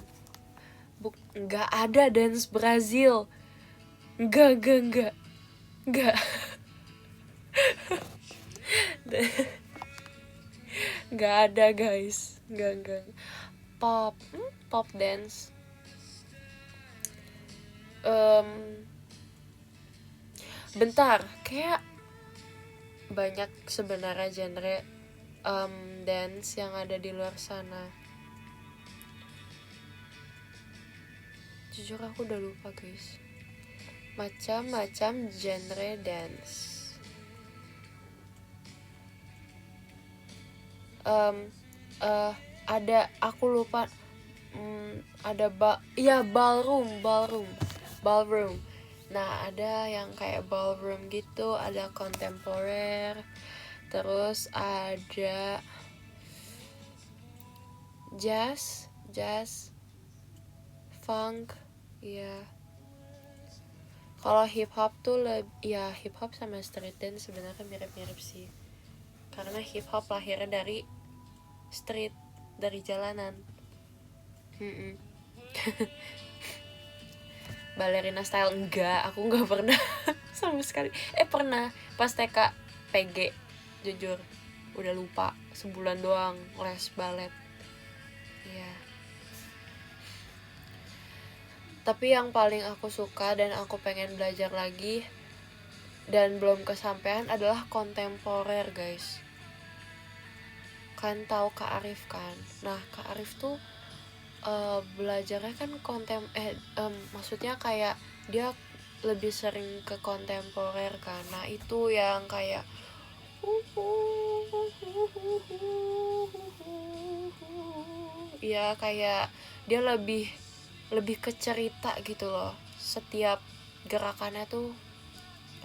nggak ada dance Brazil. Enggak. Nggak ada guys, nggak. Pop dance. Bentar, kayak banyak sebenarnya genre dance yang ada di luar sana. Jujur aku udah lupa guys. Macam-macam genre dance. Ada, aku lupa. Ada ballroom. Nah, ada yang kayak ballroom gitu, ada kontemporer, terus ada jazz, funk, ya. Kalau hip hop tuh hip hop sama street dance sebenarnya mirip-mirip sih. Karena hip hop lahirnya dari street, dari jalanan. Ballerina style enggak, aku nggak pernah sama sekali. Pernah pas TK PG, jujur udah lupa, sebulan doang les balet. Iya. Tapi yang paling aku suka dan aku pengen belajar lagi dan belum kesampaian adalah kontemporer guys. Kan tahu Kak Arif kan? Nah, Kak Arif tuh belajarnya kan maksudnya kayak dia lebih sering ke kontemporer kan. Nah, itu yang kayak ya kayak dia lebih ke cerita gitu loh. Setiap gerakannya tuh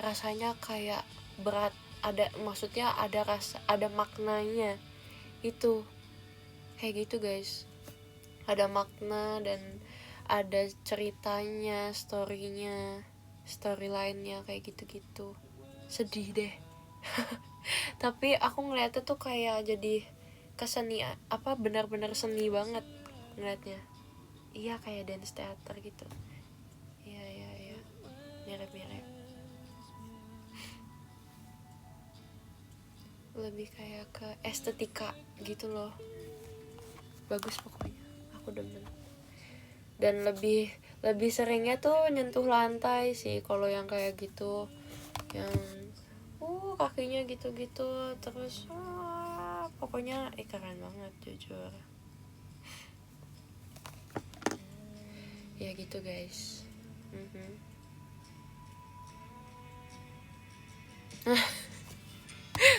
rasanya kayak berat, maksudnya ada maknanya. Itu kayak gitu guys, ada makna dan ada ceritanya, storyline-nya kayak gitu-gitu. Sedih deh. Tapi aku ngeliatnya tuh kayak jadi benar-benar seni banget ngeliatnya. Iya, kayak dance theater gitu. Iya, mirip-mirip. Lebih kayak ke estetika gitu loh. Bagus pokoknya, aku demen. Dan lebih seringnya tuh nyentuh lantai sih kalau yang kayak gitu, yang kakinya gitu-gitu terus pokoknya keren banget jujur. Ya gitu guys.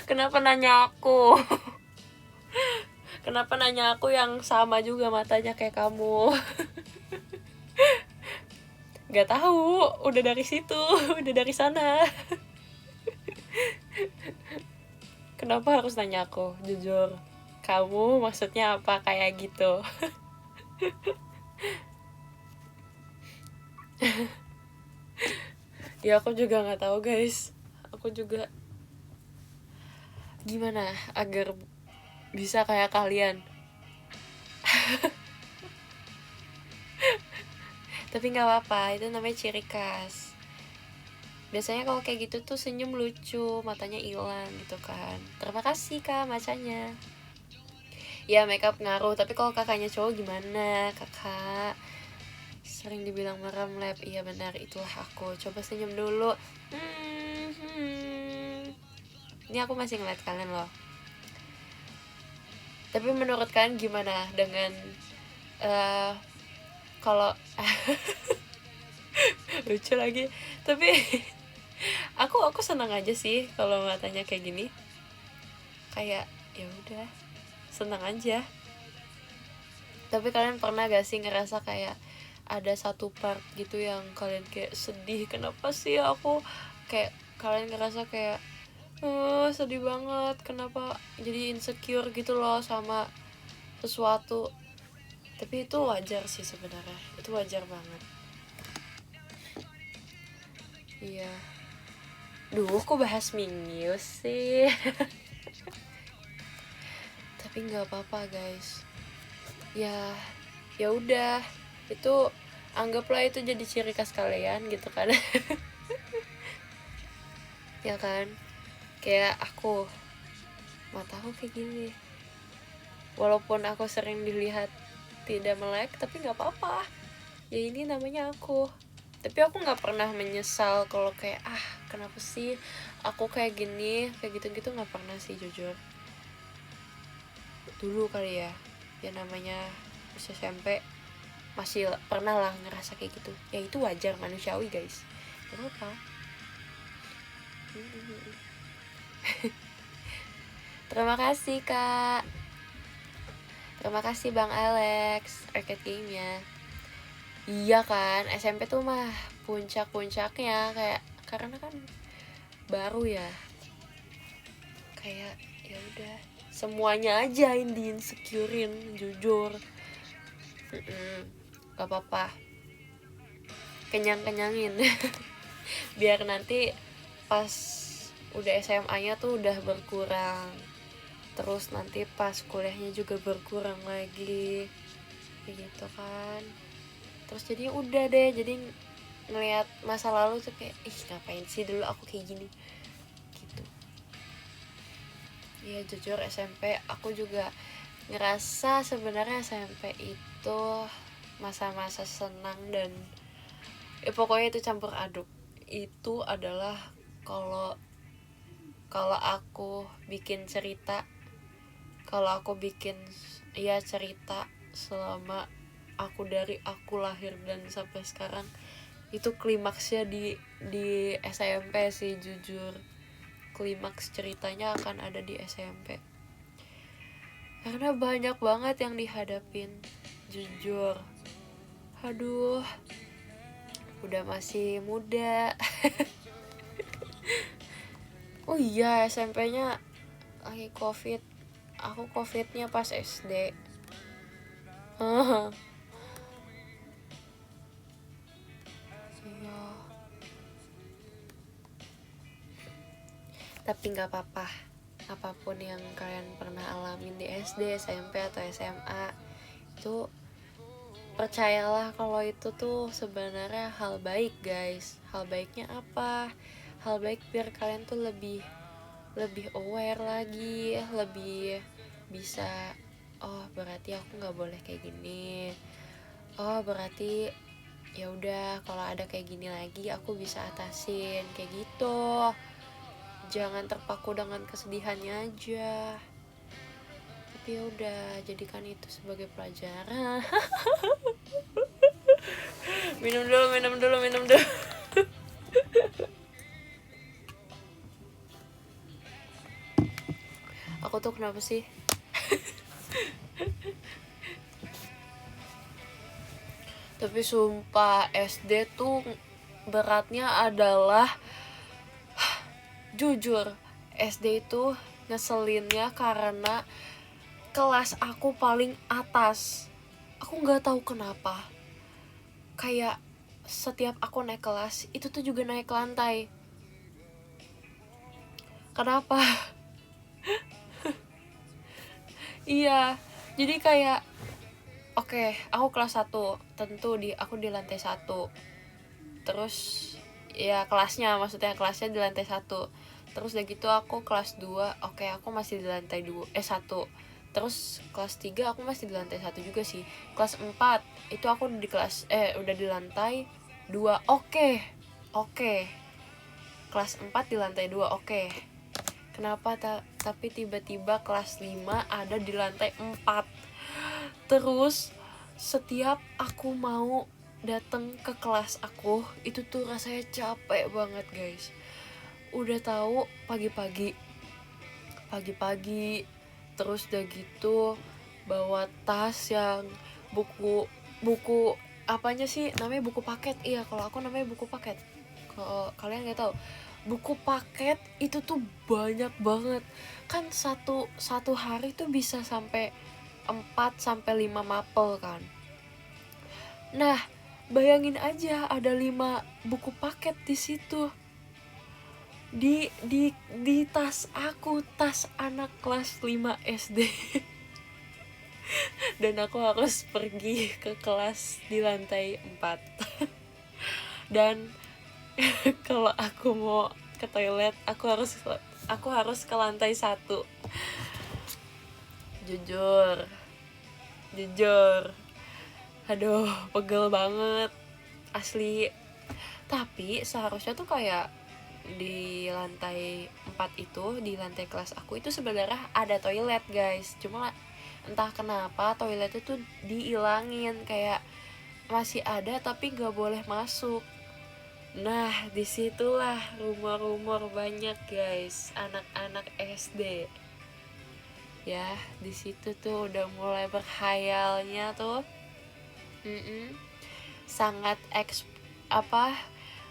Kenapa nanya aku? Kenapa nanya aku yang sama juga matanya kayak kamu? Gak tahu, udah dari situ, udah dari sana. Kenapa harus nanya aku? Jujur, kamu maksudnya apa kayak gitu? Ya aku juga nggak tahu guys. Aku juga gimana agar bisa kayak kalian. Tapi nggak apa-apa, itu namanya ciri khas. Biasanya kalau kayak gitu tuh senyum lucu, matanya hilang gitu kan. Terima kasih kak macanya. Ya makeup ngaruh, tapi kalau kakaknya cowok gimana kakak? Sering dibilang merem lab. Iya benar, itulah aku. Coba senyum dulu. Ini aku masih ngeliat kalian loh. Tapi menurut kalian gimana dengan kalau lucu lagi. Tapi aku senang aja sih kalau matanya kayak gini. Kayak ya udah, senang aja. Tapi kalian pernah gak sih ngerasa kayak ada satu part gitu yang kalian kayak sedih, kenapa sih aku, kayak kalian ngerasa kayak sedih banget, kenapa jadi insecure gitu loh sama sesuatu. Tapi itu wajar sih sebenarnya, itu wajar banget. Iya. Duh, kok bahas Minius sih? Tapi nggak apa-apa guys. Ya udah, itu anggaplah itu jadi ciri khas kalian gitu kan. Ya kan, kayak aku mataku kayak gini. Walaupun aku sering dilihat tidak melek, tapi nggak apa-apa, ya ini namanya aku. Tapi aku nggak pernah menyesal kalau kayak kenapa sih aku kayak gini, kayak gitu-gitu nggak pernah sih, jujur. Dulu kali ya namanya masih SMP masih pernah lah ngerasa kayak gitu. Ya itu wajar, manusiawi guys, gak apa-apa. Terima kasih kak, terima kasih bang Alex arcade game-nya. Iya kan, SMP tuh mah puncak-puncaknya, kayak karena kan baru ya, kayak ya udah semuanya aja yang di insecurein, jujur. Gak apa-apa, kenyang-kenyangin. Biar nanti pas udah SMA-nya tuh udah berkurang, terus nanti pas kuliahnya juga berkurang lagi, kayak gitu kan. Terus jadi udah deh, jadi ngelihat masa lalu tuh kayak ngapain sih dulu aku kayak gini gitu. Ya jujur SMP aku juga ngerasa sebenarnya SMP itu masa-masa senang dan pokoknya itu campur aduk. Itu adalah kalau aku bikin cerita, cerita selama dari aku lahir dan sampai sekarang, itu klimaksnya di SMP sih, jujur. Klimaks ceritanya akan ada di SMP. Karena banyak banget yang dihadapin, jujur. Aduh, udah masih muda. Oh iya, SMP-nya lagi COVID. Aku COVID-nya pas SD. Iya. Tapi nggak apa-apa. Apapun yang kalian pernah alamin di SD, SMP atau SMA, itu percayalah kalau itu tuh sebenarnya hal baik, guys. Hal baiknya apa? Hal baik biar kalian tuh lebih aware lagi, lebih bisa, oh berarti aku nggak boleh kayak gini, oh berarti ya udah kalau ada kayak gini lagi aku bisa atasin, kayak gitu. Jangan terpaku dengan kesedihannya aja, tapi ya udah jadikan itu sebagai pelajaran. minum dulu. Aku tuh kenapa sih? Tapi sumpah SD tuh beratnya adalah, jujur, SD itu ngeselinnya karena kelas aku paling atas. Aku nggak tahu kenapa. Kayak setiap aku naik kelas itu tuh juga naik ke lantai. Kenapa? Iya, jadi kayak oke, aku kelas 1, tentu aku di lantai 1. Terus ya kelasnya di lantai 1. Terus udah gitu aku kelas 2, oke aku masih di lantai 1. Terus kelas 3 aku masih di lantai 1 juga sih. Kelas 4 itu aku udah di lantai 2. Oke. Kelas 4 di lantai 2. Oke. Kenapa tapi tiba-tiba kelas 5 ada di lantai 4. Terus setiap aku mau datang ke kelas aku, itu tuh rasanya capek banget, guys. Udah tahu pagi-pagi, terus udah gitu bawa tas yang buku apanya sih namanya, buku paket. Iya, kalau aku namanya buku paket. Kalau kalian nggak tahu, buku paket itu tuh banyak banget kan. Satu hari tuh bisa sampai 4-5 mapel kan. Nah, bayangin aja ada 5 buku paket di situ. Di tas aku, tas anak kelas 5 SD. Dan aku harus pergi ke kelas di lantai 4. Dan kalau aku mau ke toilet, aku harus ke lantai 1. Jujur, aduh pegel banget asli. Tapi seharusnya tuh kayak di lantai 4 itu, di lantai kelas aku itu sebenarnya ada toilet guys, cuma entah kenapa toilet itu dihilangin, kayak masih ada tapi nggak boleh masuk. Nah disitulah rumor-rumor banyak guys, anak-anak SD ya, di situ tuh udah mulai berkhayalnya tuh. Sangat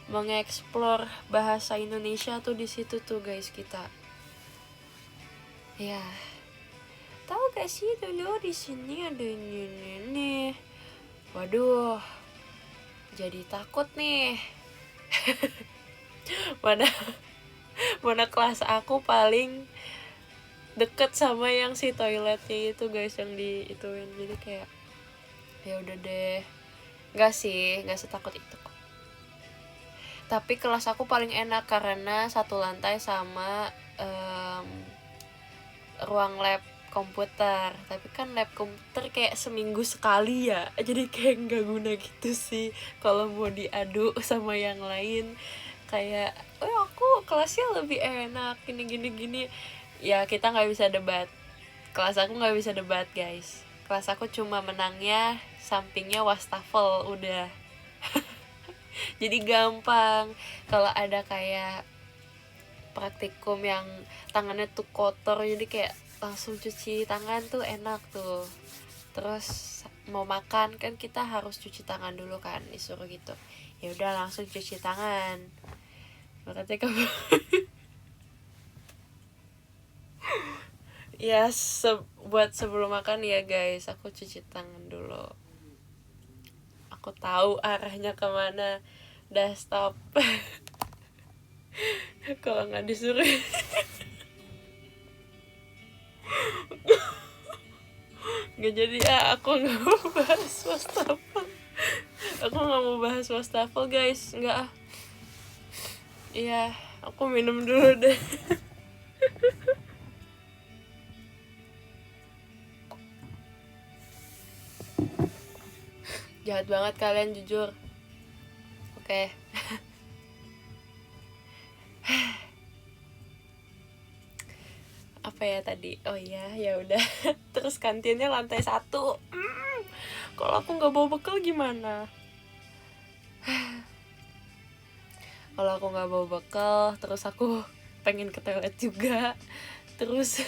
mengeksplor bahasa Indonesia tuh di situ tuh guys kita. Ya, tahu gak sih dulu di sini ada ini. Waduh, jadi takut nih. mana kelas aku paling deket sama yang si toiletnya itu guys, yang di ituin. Jadi kayak ya udah deh, nggak setakut itu kok. Tapi kelas aku paling enak karena satu lantai sama ruang lab komputer. Tapi kan lab komputer kayak seminggu sekali ya, jadi kayak nggak guna gitu sih kalau mau diadu sama yang lain. Kayak aku kelasnya lebih enak gini. Ya kita nggak bisa debat, kelas aku nggak bisa debat guys. Kelas aku cuma menangnya sampingnya wastafel udah. Jadi gampang. Kalau ada kayak praktikum yang tangannya tuh kotor, jadi kayak langsung cuci tangan tuh enak tuh. Terus mau makan kan kita harus cuci tangan dulu kan, disuruh gitu. Ya udah langsung cuci tangan. Makanya kamu ya buat sebelum makan ya guys, aku cuci tangan dulu. Aku tahu arahnya kemana. Udah stop. Kalau nggak disuruh nggak jadi aku nggak mau bahas wastafel. Aku nggak mau bahas wastafel guys, nggak. Iya, aku minum dulu deh. Jahat banget kalian jujur. Oke. Apa ya tadi? Oh iya, ya udah. Terus kantinnya lantai 1. Kalau aku nggak bawa bekal gimana? Kalau aku nggak bawa bekal, terus aku pengen ke toilet juga. Terus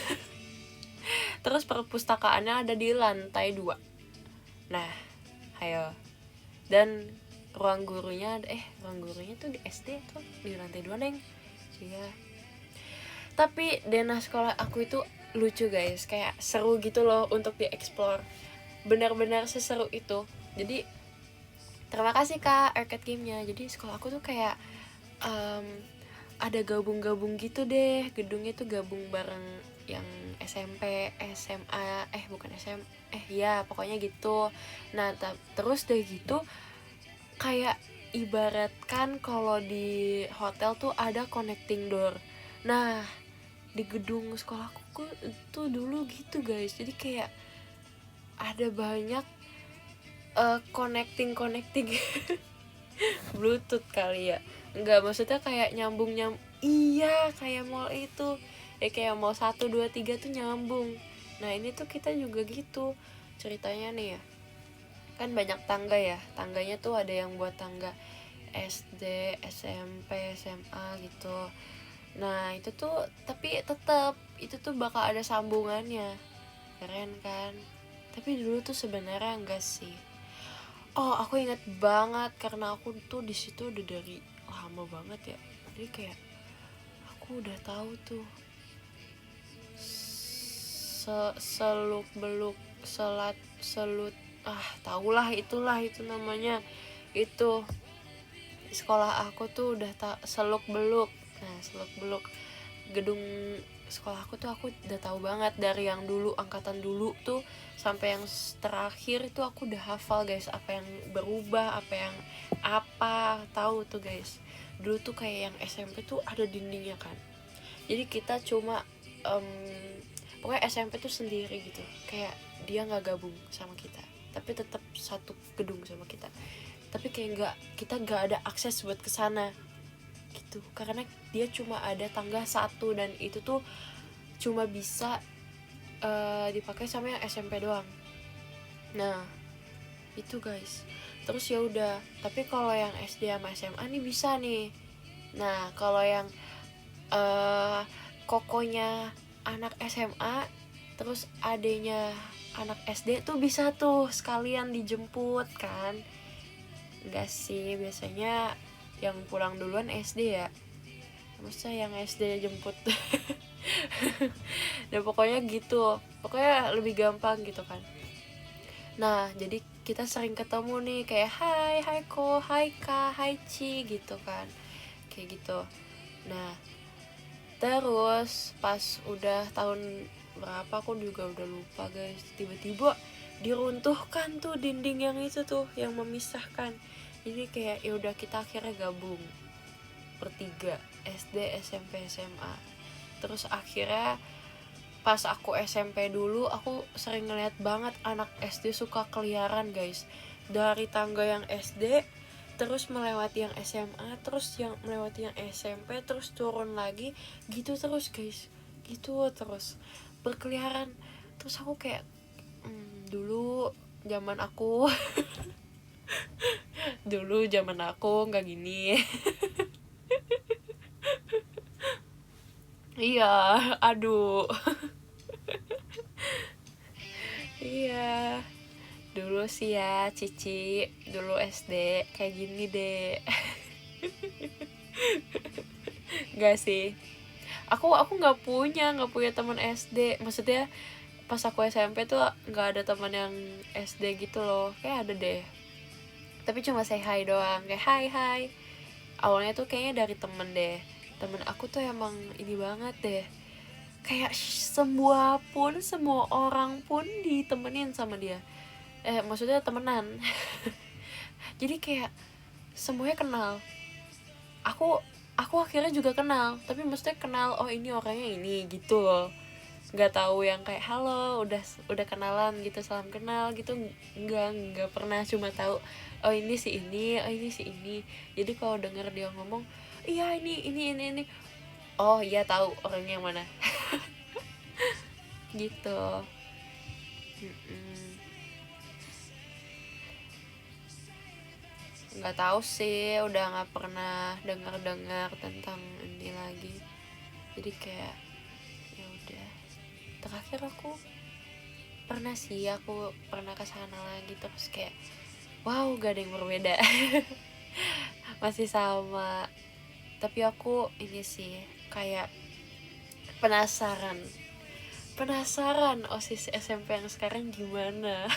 perpustakaannya ada di lantai 2. Nah, ayo. Dan ruang gurunya tuh di SD tuh di lantai 2 neng. Iya. Tapi denah sekolah aku itu lucu guys, kayak seru gitu loh untuk dieksplor. Benar-benar seseru itu. Jadi terima kasih kak arcade gamenya. Jadi sekolah aku tuh kayak ada gabung-gabung gitu deh, gedungnya tuh gabung bareng yang SMP, SMA, bukan SM, ya pokoknya gitu. Nah terus deh gitu, kayak ibaratkan kalau di hotel tuh ada connecting door. Nah di gedung sekolahku tuh dulu gitu guys, jadi kayak ada banyak connecting bluetooth kali ya, enggak maksudnya kayak nyambung iya kayak mall itu ya, kayak mall 1, 2, 3 tuh nyambung. Nah ini tuh kita juga gitu ceritanya nih ya, kan banyak tangga ya, tangganya tuh ada yang buat tangga SD, SMP, SMA gitu. Nah itu tuh tapi tetap itu tuh bakal ada sambungannya, keren kan. Tapi dulu tuh sebenarnya enggak sih. Oh aku ingat banget karena aku tuh di situ udah dari lama banget ya, jadi kayak aku udah tahu tuh seluk beluk selut tahulah itulah itu namanya. Itu sekolah aku tuh udah seluk beluk. Nah seluk beluk gedung sekolah aku tuh aku udah tahu banget, dari yang dulu angkatan dulu tuh sampai yang terakhir itu aku udah hafal guys, apa yang berubah, apa tahu tuh guys. Dulu tuh kayak yang SMP tuh ada dindingnya kan, jadi kita cuma pokoknya SMP tuh sendiri gitu, kayak dia nggak gabung sama kita tapi tetap satu gedung sama kita, tapi kayak kita nggak ada akses buat kesana gitu karena dia cuma ada tangga satu dan itu tuh cuma bisa dipakai sama yang SMP doang. Nah itu guys, terus ya udah, tapi kalau yang SD sama SMA nih bisa nih. Nah kalau yang kokonya anak SMA terus adenya anak SD tuh bisa tuh sekalian dijemput kan. Enggak sih, biasanya yang pulang duluan SD ya, masa yang SD jemput. Dan pokoknya gitu, pokoknya lebih gampang gitu kan. Nah jadi kita sering ketemu nih kayak hai ko, hai ka, hai ci gitu kan, kayak gitu. Nah terus pas udah tahun berapa aku juga udah lupa guys, tiba-tiba diruntuhkan tuh dinding yang itu tuh yang memisahkan. Jadi kayak ya udah kita akhirnya gabung bertiga, SD, SMP, SMA. Terus akhirnya pas aku SMP dulu aku sering ngeliat banget anak SD suka keliaran guys, dari tangga yang SD terus melewati yang SMA, terus yang melewati yang SMP, terus turun lagi gitu terus guys, gitu terus berkeliaran. Terus aku kayak dulu zaman aku dulu zaman aku nggak gini. Iya, aduh. Iya, dulu sih ya Cici, dulu SD kayak gini deh. Gak sih, aku nggak punya teman SD, maksudnya pas aku SMP tuh nggak ada teman yang SD gitu loh, kayak ada deh tapi cuma say hi doang, kayak hai. Awalnya tuh kayaknya dari temen deh, temen aku tuh emang ini banget deh, kayak semua orang pun ditemenin sama dia, maksudnya temenan. Jadi kayak semuanya kenal aku akhirnya juga kenal, tapi maksudnya kenal oh ini orangnya ini gitu loh, nggak tahu yang kayak halo udah kenalan gitu, salam kenal gitu, nggak pernah, cuma tahu oh ini si ini, oh ini si ini. Jadi kalau denger dia ngomong iya ini, oh iya tahu orangnya yang mana. Gitu. Nggak tahu sih, udah nggak pernah dengar tentang ini lagi, jadi kayak ya udah. Terakhir aku pernah kesana lagi, terus kayak wow gak ada yang berbeda. Masih sama, tapi aku ini sih kayak penasaran OSIS SMP yang sekarang gimana.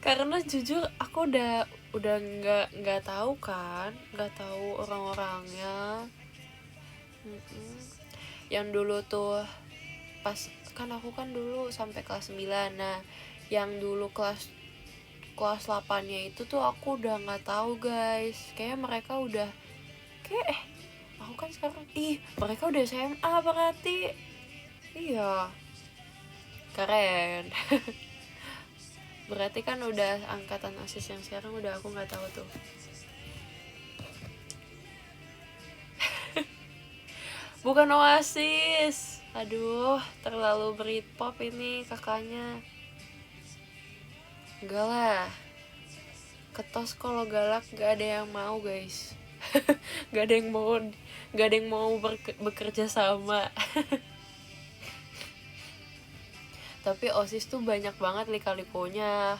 Karena jujur aku udah nggak tahu kan, nggak tahu orang-orangnya. Yang dulu tuh pas kan aku kan dulu sampai kelas 9, nah yang dulu kelas 8-nya itu tuh aku udah nggak tahu guys, kayak mereka udah kayak aku kan sekarang mereka udah SMA berarti. Iya keren. Berarti kan udah angkatan OSIS yang sekarang udah aku nggak tahu tuh. Bukan OSIS, aduh terlalu Britpop ini kakaknya. Enggak lah, ketos kalau galak gak ada yang mau guys. gak ada yang mau bekerja sama. Tapi OSIS tuh banyak banget lika-likunya.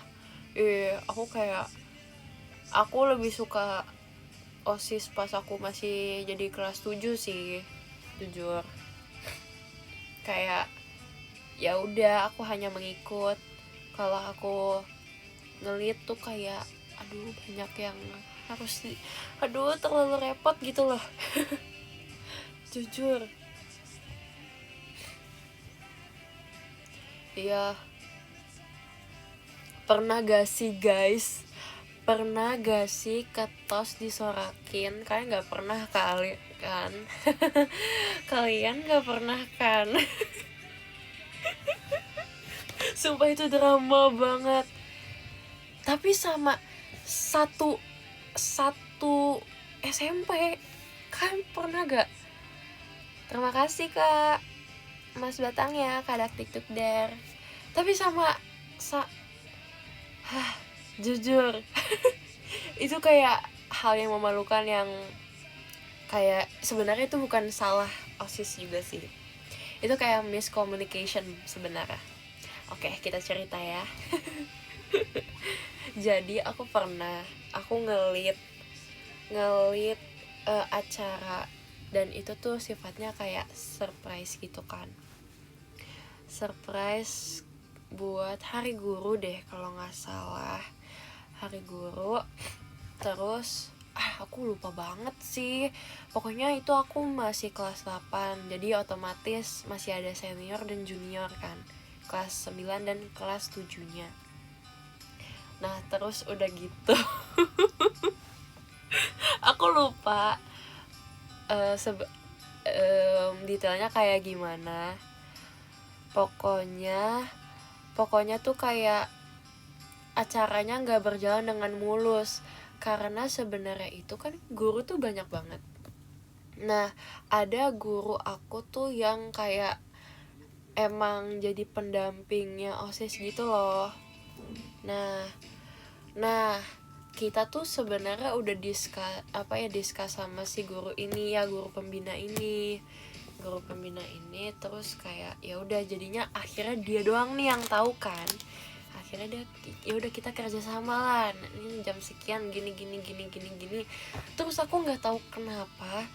Aku lebih suka OSIS pas aku masih jadi kelas 7 sih, jujur. Kayak ya udah aku hanya mengikut. Kalau aku ngelit tuh kayak banyak yang harus terlalu repot gitu loh. Jujur. Iya. Pernah gak sih guys Pernah gak sih ketos disorakin? Kalian gak pernah kali kan? Kalian gak pernah kan? Sumpah itu drama banget. Tapi sama satu SMP. Kalian pernah gak? Terima kasih Kak Mas Batang ya, Kak Dak Tiktuk Der. Tapi jujur itu kayak hal yang memalukan, yang kayak sebenarnya itu bukan salah OSIS juga sih, itu kayak miscommunication sebenarnya. Oke, kita cerita ya. Jadi aku ngelit acara, dan itu tuh sifatnya kayak surprise gitu kan, surprise buat hari guru deh kalau nggak salah, hari guru. Terus aku lupa banget sih, pokoknya itu aku masih kelas 8, jadi otomatis masih ada senior dan junior kan, kelas 9 dan kelas 7 nya. Nah terus udah gitu aku lupa detailnya kayak gimana. Pokoknya tuh kayak acaranya nggak berjalan dengan mulus, karena sebenarnya itu kan guru tuh banyak banget. Nah ada guru aku tuh yang kayak emang jadi pendampingnya OSIS gitu loh. Nah kita tuh sebenarnya udah diskus sama si guru ini ya, guru pembina ini. Terus kayak ya udah, jadinya akhirnya dia doang nih yang tahu kan. Akhirnya dia, ya udah kita kerja sama lah, ini jam sekian gini. Terus aku nggak tahu kenapa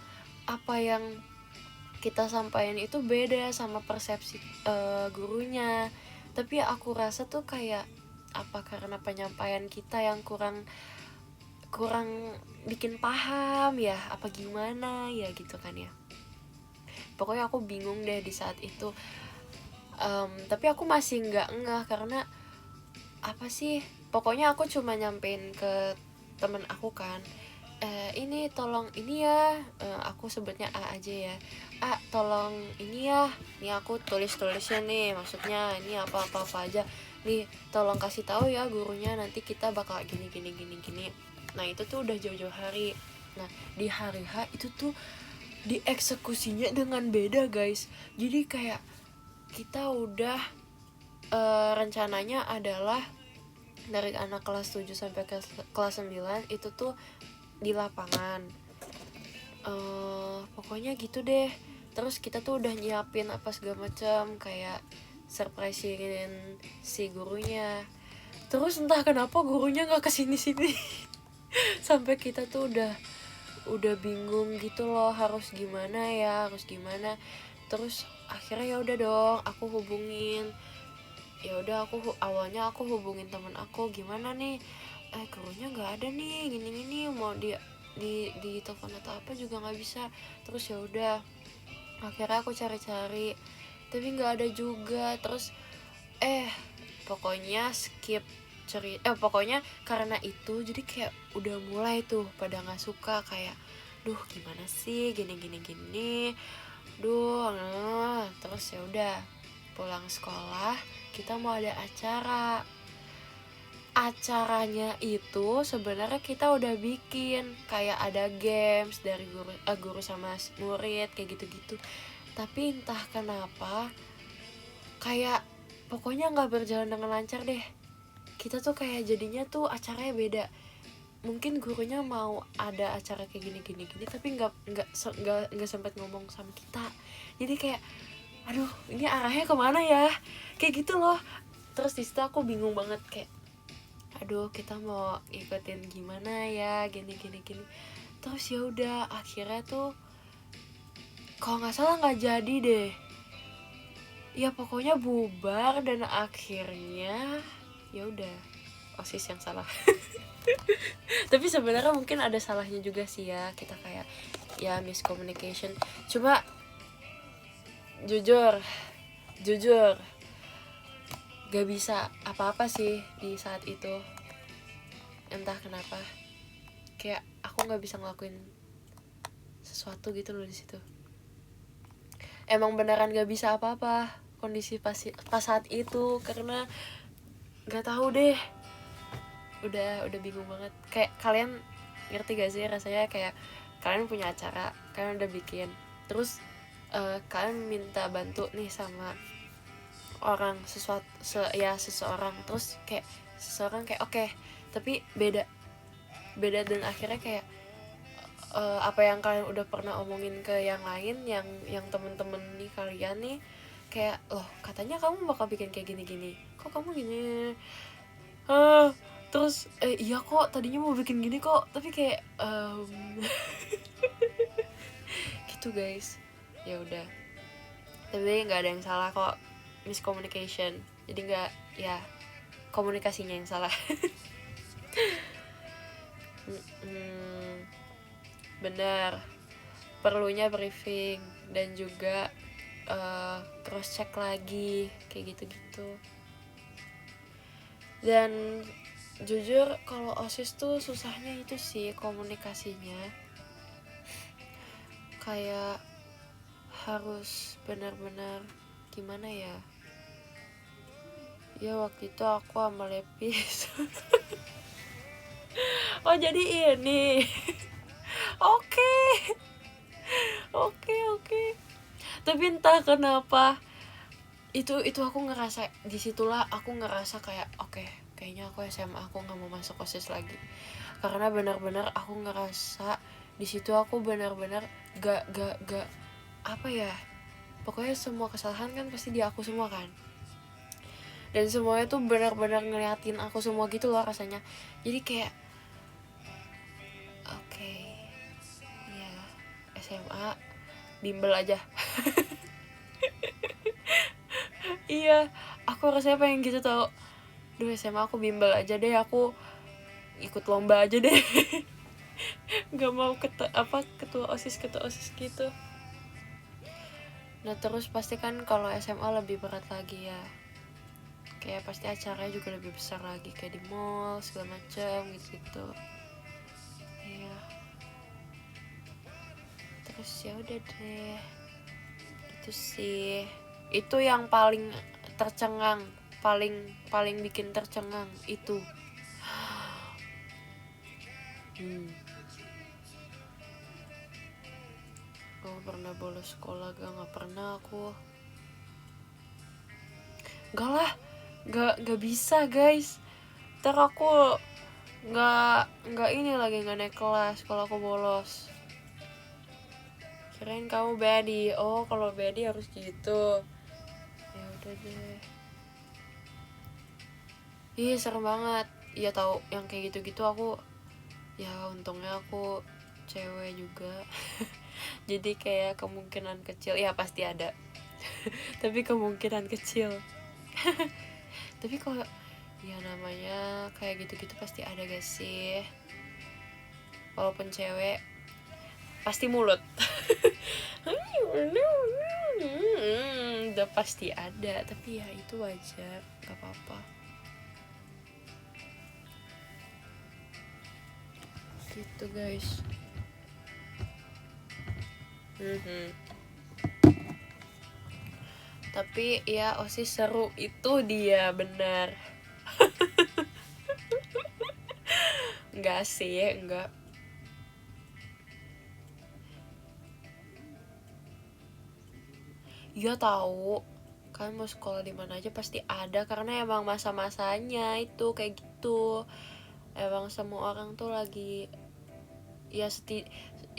apa yang kita sampaikan itu beda sama persepsi gurunya. Tapi aku rasa tuh kayak apa karena penyampaian kita yang kurang bikin paham ya, apa gimana ya gitu kan ya. Pokoknya aku bingung deh di saat itu. Tapi aku masih nggak ngeh karena apa sih, pokoknya aku cuma nyampein ke temen aku kan, ini tolong ini ya, aku sebutnya A aja ya, tolong ini ya, nih aku tulisnya nih, maksudnya ini apa aja nih, tolong kasih tahu ya gurunya, nanti kita bakal gini. Nah itu tuh udah jauh-jauh hari. Nah di hari H itu tuh dieksekusinya dengan beda guys. Jadi kayak kita udah rencananya adalah dari anak kelas 7 sampai kelas 9 itu tuh di lapangan. Pokoknya gitu deh. Terus kita tuh udah nyiapin apa segala macam, kayak surprisein si gurunya. Terus entah kenapa gurunya nggak kesini sampai kita tuh udah bingung gitu loh, harus gimana. Terus akhirnya ya udah dong, aku hubungin. Awalnya aku hubungin temen aku, gimana nih, gurunya nggak ada nih, gini mau di telepon atau apa juga nggak bisa. Terus ya udah, akhirnya aku cari tapi nggak ada juga. Terus pokoknya pokoknya karena itu jadi kayak udah mulai tuh pada nggak suka, kayak duh gimana sih gini. Terus ya udah, pulang sekolah kita mau ada acaranya itu sebenarnya kita udah bikin kayak ada games dari guru sama murid kayak gitu. Tapi entah kenapa kayak pokoknya nggak berjalan dengan lancar deh. Kita tuh kayak jadinya tuh acaranya beda. Mungkin gurunya mau ada acara kayak gini tapi nggak sempat ngomong sama kita. Jadi kayak aduh ini arahnya kemana ya, kayak gitu loh. Terus di situ aku bingung banget, kayak aduh kita mau ikutin gimana ya, gini. Terus ya udah akhirnya tuh kalau nggak salah nggak jadi deh ya, pokoknya bubar. Dan akhirnya ya udah OSIS yang salah. Tapi sebenarnya mungkin ada salahnya juga sih ya, kita kayak ya miscommunication. Cuma jujur gak bisa apa-apa sih di saat itu. entah kenapa kayak aku nggak bisa ngelakuin sesuatu gitu loh di situ. Emang beneran nggak bisa apa-apa kondisi pas saat itu, karena nggak tahu deh, udah bingung banget. Kayak kalian ngerti gak sih rasanya kayak kalian punya acara, kalian udah bikin, terus kalian minta bantu nih sama orang seseorang, terus kayak seseorang kayak oke, tapi beda dan akhirnya kayak apa yang kalian udah pernah omongin ke yang lain, yang temen-temen nih kalian nih, kayak loh katanya kamu bakal bikin kayak gini-gini, kok kamu gini, terus iya kok tadinya mau bikin gini kok, tapi kayak gitu guys. Ya udah, tapi nggak ada yang salah kok, miscommunication, jadi nggak, ya komunikasinya yang salah. Bener, perlunya briefing dan juga cross check lagi kayak gitu-gitu. Dan jujur kalau OSIS tuh susahnya itu sih komunikasinya, kayak harus benar-benar gimana ya. Ya waktu itu aku sama Lepis oh jadi ini oke. Tapi entah kenapa itu aku ngerasa, disitulah aku ngerasa kayak oke, kayaknya aku SMA aku nggak mau masuk OSIS lagi, karena benar-benar aku ngerasa di situ aku benar-benar gak apa ya, pokoknya semua kesalahan kan pasti di aku semua kan, dan semuanya tuh benar-benar ngeliatin aku semua gitu loh rasanya. Jadi kayak oke, ya SMA bimbel aja. Iya, aku rasanya pengen gitu tau. Duh SMA aku bimbel aja deh, aku ikut lomba aja deh. Gak mau ketua OSIS gitu. Nah terus pasti kan kalau SMA lebih berat lagi ya, kayak pasti acaranya juga lebih besar lagi, kayak di mall segala macam gitu. Iya, terus ya udah deh, itu sih, itu yang paling tercengang, paling bikin tercengang itu. Gak pernah bolos sekolah, gak pernah aku. Gak lah, gak bisa guys. Ntar aku gak ini lagi, gak naik kelas kalau aku bolos. Kirain kamu bedi. Oh kalau bedi harus gitu. Ya udah deh. Ih serem banget. Iya tahu yang kayak gitu-gitu aku. Ya untungnya aku cewek juga. Jadi kayak kemungkinan kecil, ya pasti ada. Tapi kemungkinan kecil. Tapi kalau ya namanya kayak gitu-gitu pasti ada gak sih? Walaupun cewek pasti mulut. Udah pasti ada, tapi ya itu wajar, gak apa-apa gitu guys. Tapi ya OSIS seru, itu dia benar. Enggak sih, enggak. Iya tahu, kan mau sekolah di mana aja pasti ada, karena emang masa-masanya itu kayak gitu. Emang semua orang tuh lagi ya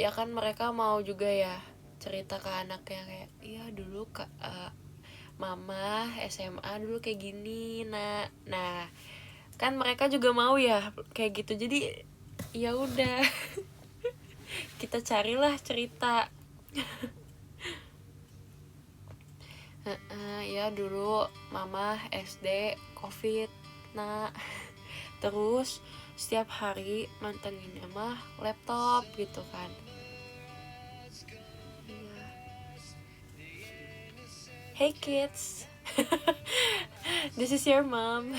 ya kan mereka mau juga ya cerita ke anaknya kayak iya dulu mama SMA dulu kayak gini. Nah kan mereka juga mau ya kayak gitu, jadi ya udah kita carilah cerita. Ya dulu mama SD COVID, nah terus setiap hari mantenginnya mah laptop gitu kan. Iya. Hey kids, this is your mom.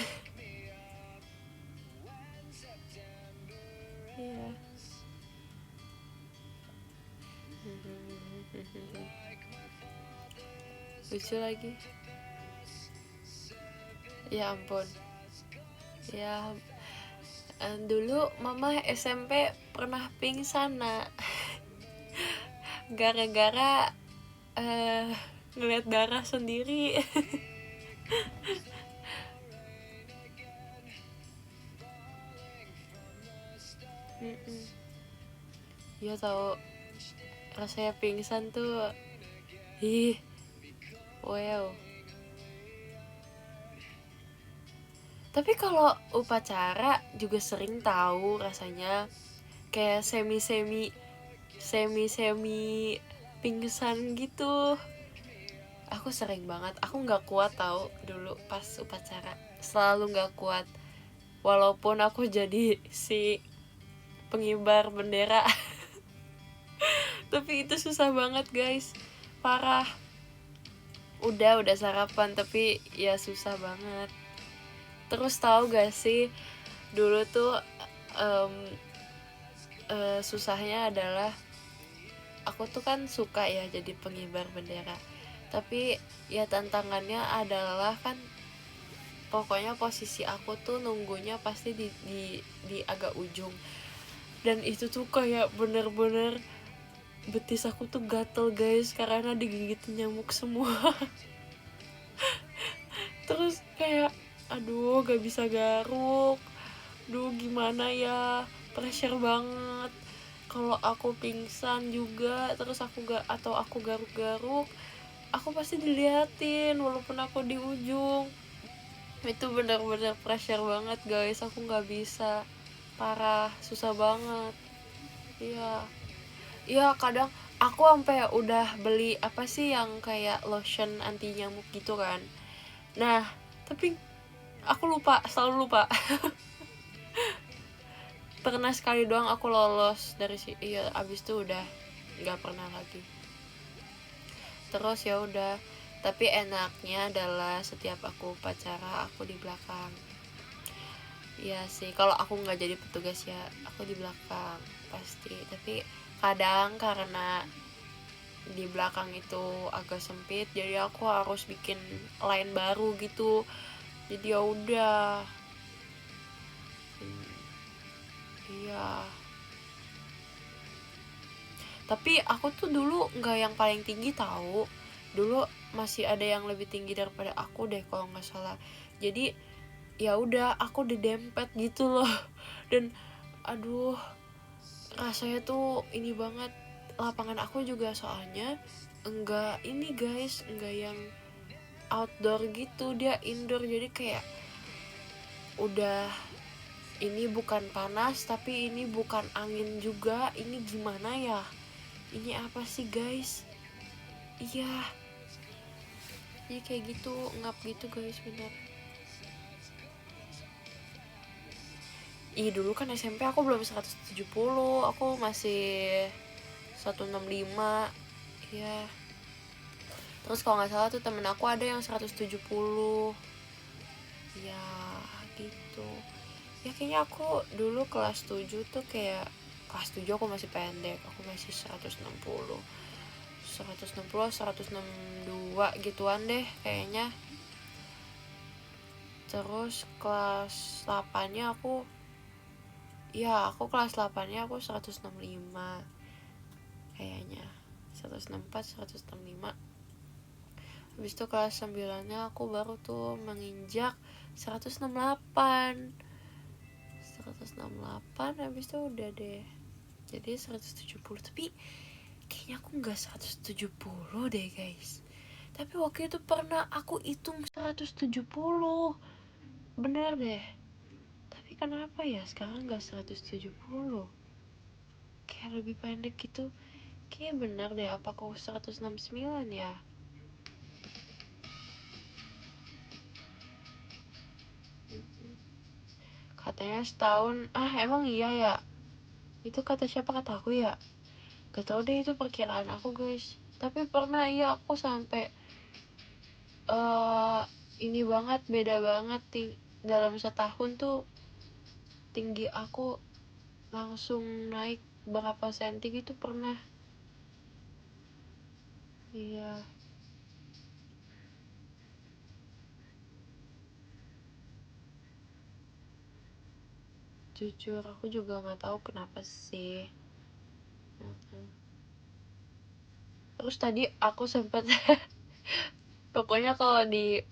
lucu lagi. Ya ampun. Ya, dulu mama SMP pernah pingsan nak. Gara-gara ngeliat darah sendiri. Ya tahu, rasanya pingsan tuh. Ih, wow. Tapi kalau upacara juga sering tahu rasanya kayak semi pingsan gitu. Aku sering banget, aku nggak kuat tahu dulu pas upacara, selalu nggak kuat. Walaupun aku jadi si pengibar bendera. Tapi itu susah banget guys, parah. Udah sarapan tapi ya susah banget. Terus tahu gak sih dulu tuh susahnya adalah aku tuh kan suka ya jadi pengibar bendera, tapi ya tantangannya adalah kan pokoknya posisi aku tuh nunggunya pasti di agak ujung, dan itu tuh kayak bener-bener betis aku tuh gatel guys karena digigit nyamuk semua. Terus kayak aduh gak bisa garuk, duh gimana ya, pressure banget. Kalau aku pingsan juga terus aku garuk-garuk, aku pasti diliatin walaupun aku di ujung. Itu benar-benar pressure banget guys, aku nggak bisa, parah, susah banget. Iya, iya kadang aku sampai udah beli apa sih yang kayak lotion anti nyamuk gitu kan. Nah, tapi aku selalu lupa. Pernah sekali doang aku lolos dari iya, abis itu udah nggak pernah lagi. Terus ya udah, tapi enaknya adalah setiap aku upacara aku di belakang. Iya sih, kalau aku nggak jadi petugas ya aku di belakang pasti. Tapi kadang karena di belakang itu agak sempit, jadi aku harus bikin line baru gitu. Jadi ya udah. Iya. Tapi aku tuh dulu nggak yang paling tinggi tahu. Dulu masih ada yang lebih tinggi daripada aku deh kalau nggak salah. Jadi ya udah aku didempet gitu loh. Dan aduh, rasanya tuh ini banget. Lapangan aku juga soalnya enggak ini guys, enggak yang outdoor gitu, dia indoor. Jadi kayak udah, ini bukan panas tapi ini bukan angin juga. Ini gimana ya, ini apa sih guys? Iya, jadi kayak gitu, ngap gitu guys, bener. Dulu kan SMP aku belum 170, aku masih 165. Iya. Terus kalau nggak salah tuh temen aku ada yang 170. Ya gitu. Ya kayaknya aku dulu kelas 7 tuh kayak, kelas 7 aku masih pendek, aku masih 160, 162 gituan deh kayaknya. Terus kelas 8-nya aku kelas 8-nya aku 165 kayaknya, 164 165. Habis itu kelas 9-nya aku baru tuh menginjak 168. Habis itu udah deh jadi 170. Tapi kayaknya aku nggak 170 deh guys. Tapi waktu itu pernah aku hitung 170, bener deh. Tapi kenapa ya sekarang nggak 170, kayak lebih pendek gitu. Kayak bener deh, apa aku 169 ya. Katanya setahun. Emang iya ya, itu kata siapa, kata aku ya, gak tau deh, itu perkiraan aku guys. Tapi pernah iya aku sampai ini banget, beda banget dalam setahun tuh tinggi aku langsung naik berapa senti gitu pernah. Iya, jujur aku juga nggak tahu kenapa sih. Terus tadi aku sempet pokoknya kalau di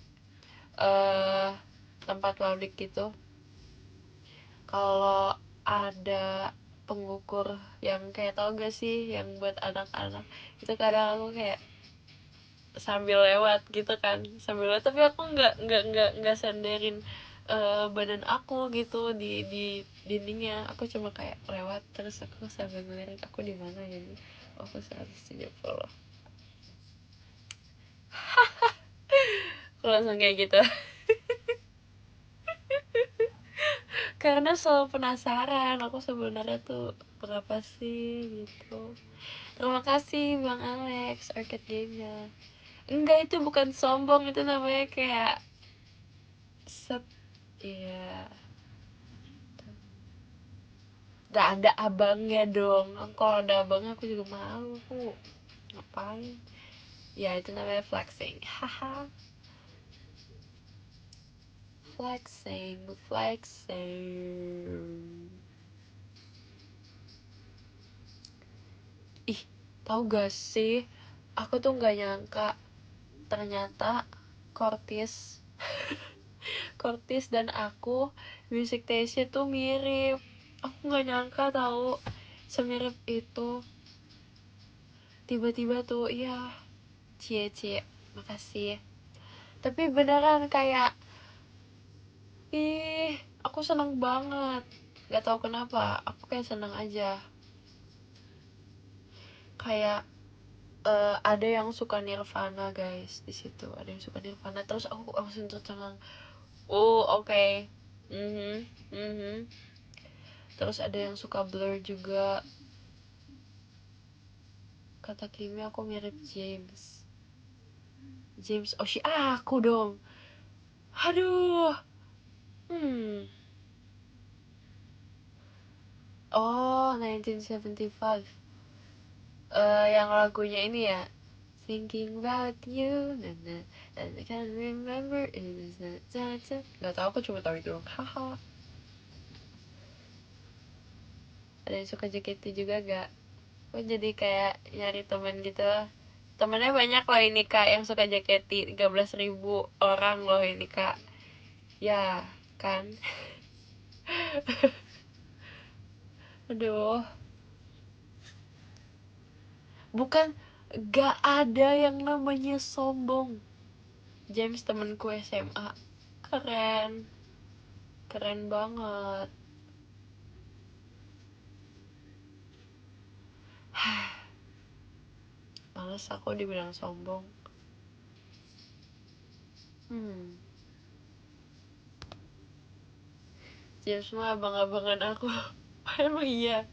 tempat publik gitu, kalau ada pengukur yang kayak, tau gak sih yang buat anak-anak, itu kadang aku kayak sambil lewat gitu kan, sambil lewat, tapi aku nggak sandarin badan aku gitu di dindingnya. Aku cuma kayak lewat terus aku sambil ngelirik aku di mana ya, aku 170. Aku langsung kayak gitu. Karena selalu penasaran aku sebenarnya tuh berapa sih gitu. Terima kasih Bang Alex, arcade game-nya. Enggak, itu bukan sombong, itu namanya kayak set. Iya. Gak ada abangnya dong. Kalau ada abangnya aku juga malu. Aku ngapain? Ya itu namanya flexing. Haha. Flexing, flexing. Ih, tahu gak sih? Aku tuh nggak nyangka ternyata Cortis Cortis dan aku music taste-nya tuh mirip. Aku nggak nyangka tahu semirip itu. Tiba-tiba tuh, iya, cie makasih. Tapi beneran kayak, ih, aku seneng banget. Gak tahu kenapa, aku kayak seneng aja. Kayak ada yang suka Nirvana guys di situ, ada yang suka Nirvana, terus aku langsung tercengang. Oh oke, okay. Terus ada yang suka Blur juga. Kata Kimi aku mirip James Oshie. Aku dong. Aduh. Oh, 1975. Yang lagunya ini ya. Thinking about you, and I can't remember it is not. Gak tau, aku cuma tahu itu dong. Haha. Ada yang suka JKT juga gak? Aku jadi kayak nyari temen gitu. Temennya banyak loh ini kak yang suka JKT, 13.000 orang loh ini kak. Ya kan. Aduh. Bukan, gak ada yang namanya sombong. James temenku SMA. Keren. Keren banget. Males aku dibilang sombong. James mah abang-abangan aku. Emang iya.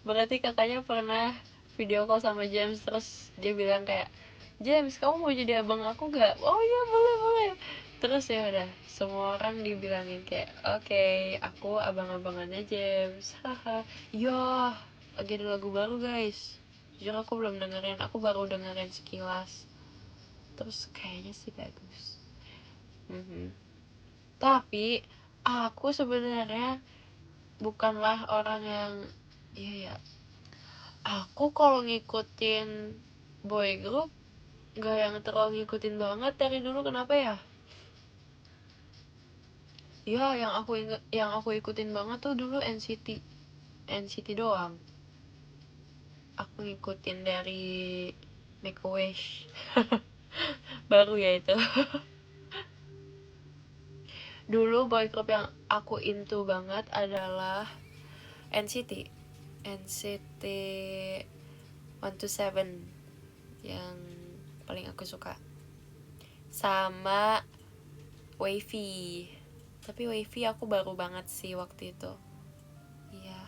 Berarti kakaknya pernah video call sama James, terus dia bilang kayak, James kamu mau jadi abang aku gak? Oh iya boleh. Terus ya udah, semua orang dibilangin kayak, oke, aku abang-abangannya James. Haha. Iya, lagi ada lagu baru guys. Jujur aku belum dengerin, aku baru dengerin sekilas. Terus kayaknya sih bagus. Tapi aku sebenarnya bukanlah orang yang, iya ya, aku kalau ngikutin boy group gak yang terlalu ngikutin banget dari dulu. Kenapa ya? Ya yang aku ikutin banget tuh dulu NCT doang. Aku ngikutin dari Make a Wish. Baru ya itu. Dulu boy group yang aku into banget adalah NCT 127 yang paling aku suka, sama Wavy. Tapi Wavy aku baru banget sih waktu itu. Iya.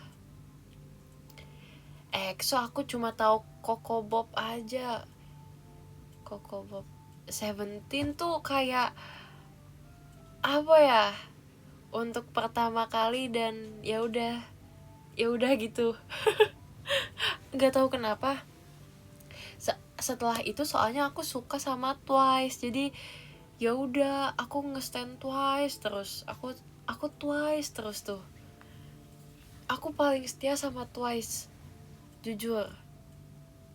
EXO aku cuma tahu Coco Bob aja. Coco Bob. Seventeen tuh kayak apa ya? Untuk pertama kali, dan ya udah gitu. Nggak tahu kenapa. Setelah itu soalnya aku suka sama Twice, jadi ya udah aku nge-stan Twice terus. Aku Twice terus tuh. aku paling setia sama Twice, jujur.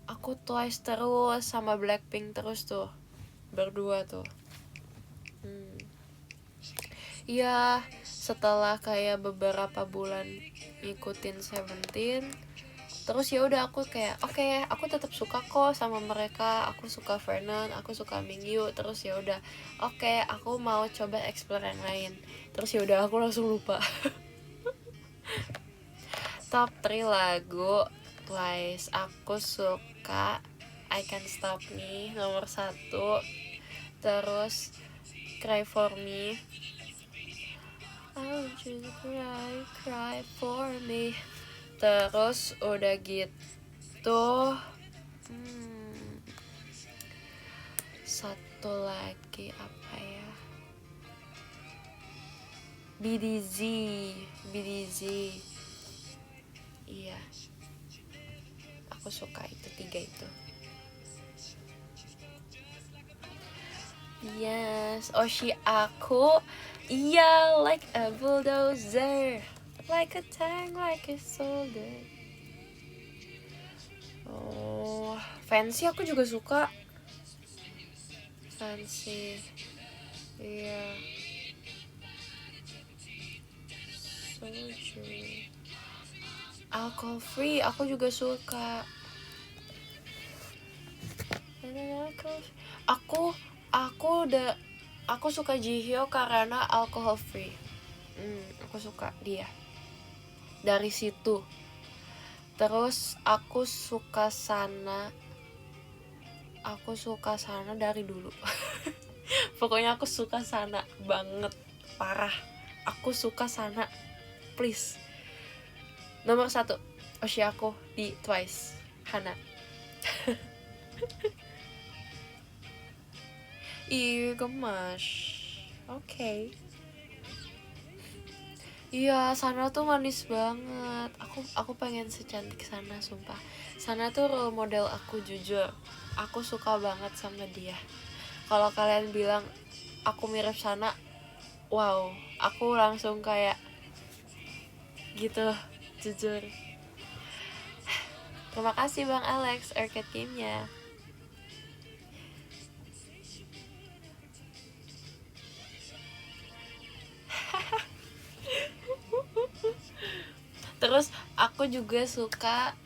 Aku Twice terus sama Blackpink terus tuh, berdua tuh. Iya, setelah kayak beberapa bulan ngikutin Seventeen, terus ya udah aku kayak oke, aku tetap suka kok sama mereka. Aku suka Vernon, aku suka Mingyu. Terus ya udah oke, aku mau coba explore yang lain. Terus ya udah aku langsung lupa. Top 3 lagu Twice, aku suka I Can't Stop Me nomor 1, terus Cry For Me, I want you to cry, cry for me. Terus udah gitu satu lagi apa ya, BDZ. Iya, aku suka itu, 3 itu. Yes, Oshi aku. Iya, like a bulldozer, like a tank, like a soldier. Oh, Fancy aku juga suka. Fancy. Iya. Soldier. Alcohol Free aku juga suka. Aku suka Jihyo karena Alcohol Free. Aku suka dia dari situ. Terus aku suka Sana dari dulu. Pokoknya aku suka Sana banget, parah. Aku suka Sana, please. Nomor 1 Oshi aku di Twice, Hana. Ih, gemas. Oke. Iya, Sana tuh manis banget. Aku pengen secantik Sana, sumpah. Sana tuh role model aku, jujur. Aku suka banget sama dia. Kalau kalian bilang aku mirip Sana, wow, aku langsung kayak gitu, jujur. Terima kasih Bang Alex, arcade game-nya. Terus aku juga suka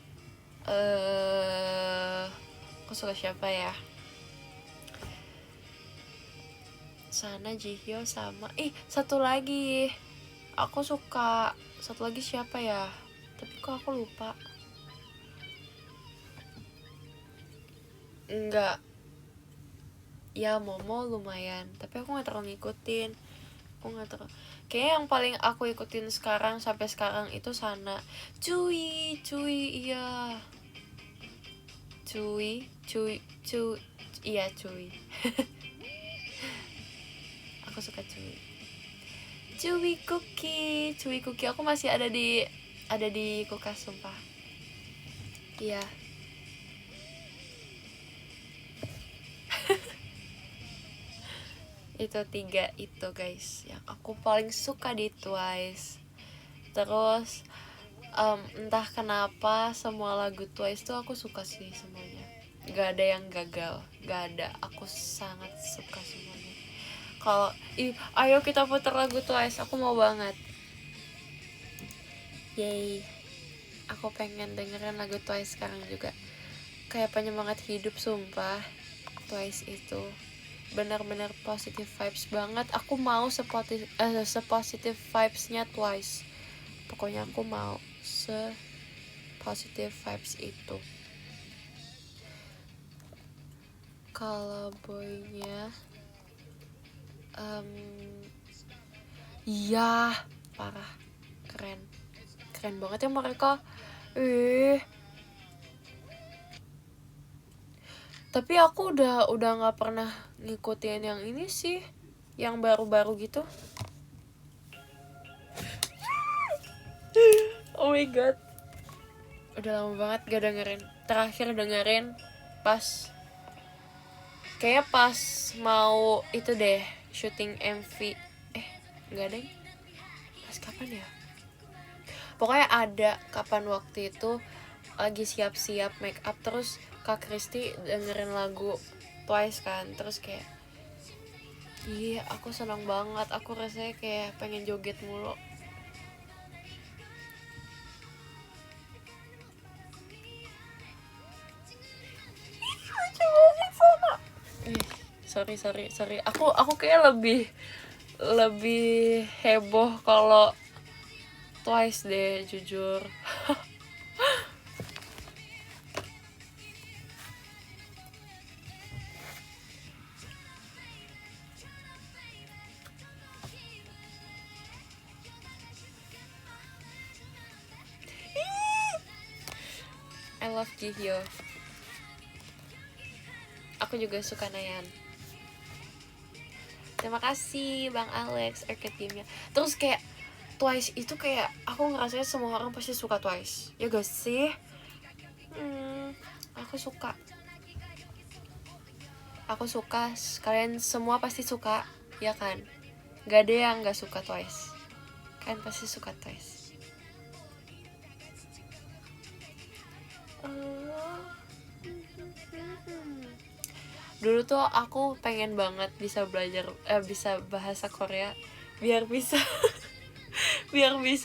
aku suka siapa ya? Sana, Jihyo, sama satu lagi. Aku suka satu lagi siapa ya? Tapi kok aku lupa. Enggak. Ya Momo lumayan, tapi aku gak terlalu ngikutin. Kayaknya yang paling aku ikutin sekarang sampai sekarang itu Sana. Cuy, iya. Cuy. Iya, Cuy. Aku suka Cuy. Cuy cookie aku masih ada di kulkas, sumpah. Iya. Itu 3 itu guys yang aku paling suka di Twice. Terus entah kenapa semua lagu Twice tuh aku suka sih semuanya, gak ada yang gagal, gak ada. Aku sangat suka semuanya. Kalau ayo kita putar lagu Twice, aku mau banget. Yay, aku pengen dengerin lagu Twice sekarang juga. Kayak penyemangat hidup, sumpah. Twice itu benar-benar positive vibes banget. Aku mau sepositive vibes-nya Twice. Pokoknya aku mau positive vibes itu. Kalau boynya iya, parah, keren banget ya mereka. Tapi aku udah nggak pernah ngikutin yang ini sih, yang baru-baru gitu. Oh my god, udah lama banget gak dengerin. Terakhir dengerin pas mau itu deh, syuting MV. Nggak deh, pas kapan ya? Pokoknya ada kapan waktu itu lagi siap-siap make up, terus Kak Kristi dengerin lagu Twice kan, terus kayak iya aku senang banget, aku rasanya kayak pengen joget mulu. Sorry, aku kayak lebih heboh kalau Twice deh jujur. I love Jihyo. Aku juga suka Nayan. Terima kasih Bang Alex, Arcadia. Terus kayak Twice itu kayak aku ngerasanya semua orang pasti suka Twice. Ya gak sih? Aku suka. Kalian semua pasti suka, ya kan? Gak ada yang gak suka Twice. Kalian pasti suka Twice. Dulu tuh aku pengen banget bisa bisa bahasa Korea biar bisa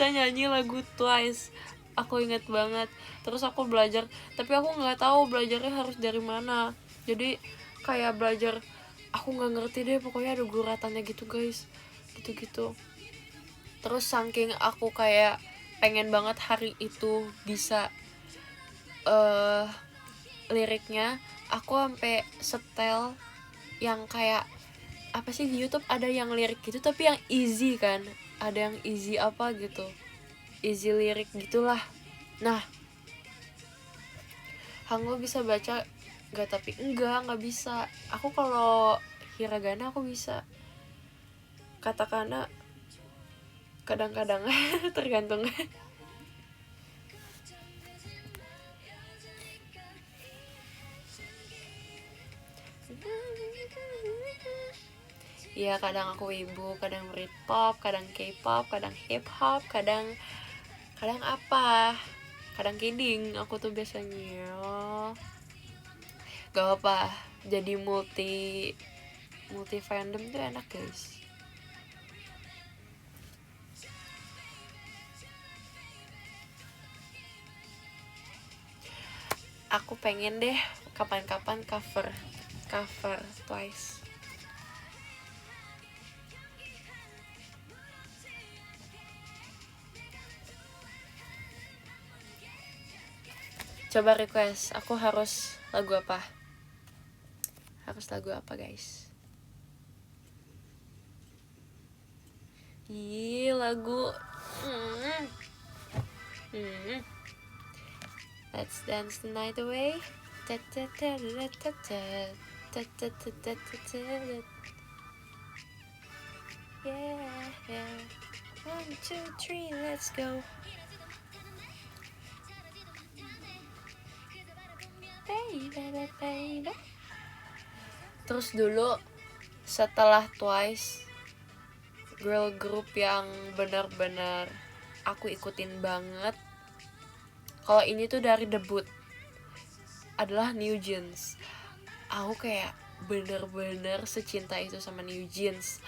nyanyi lagu Twice. Aku inget banget. Terus aku belajar, tapi aku nggak tahu belajarnya harus dari mana. Jadi kayak belajar, aku nggak ngerti deh. Pokoknya ada guratannya gitu guys, gitu. Terus saking aku kayak pengen banget hari itu bisa liriknya, aku sampai setel yang kayak apa sih di YouTube ada yang lirik gitu tapi yang easy kan, ada yang easy apa gitu, easy lirik gitulah. Nah, Hangul bisa baca gak? Tapi nggak bisa. Aku kalau hiragana aku bisa, katakana kadang-kadang tergantung. Iya, kadang aku wibu, kadang Britpop, kadang K-pop, kadang hip hop, kadang apa, kadang kidding aku tuh biasanya. Gak apa, jadi multi fandom tuh enak guys. Aku pengen deh kapan-kapan cover Twice. Coba request, aku harus lagu apa? Guys? Lagu Let's dance the night away. Yeah. 1, 2, 3, let's go. Baby. Terus dulu setelah Twice, girl group yang benar-benar aku ikutin banget, kalau ini tuh dari debut, adalah New Jeans. Aku kayak bener-bener secinta itu sama New Jeans.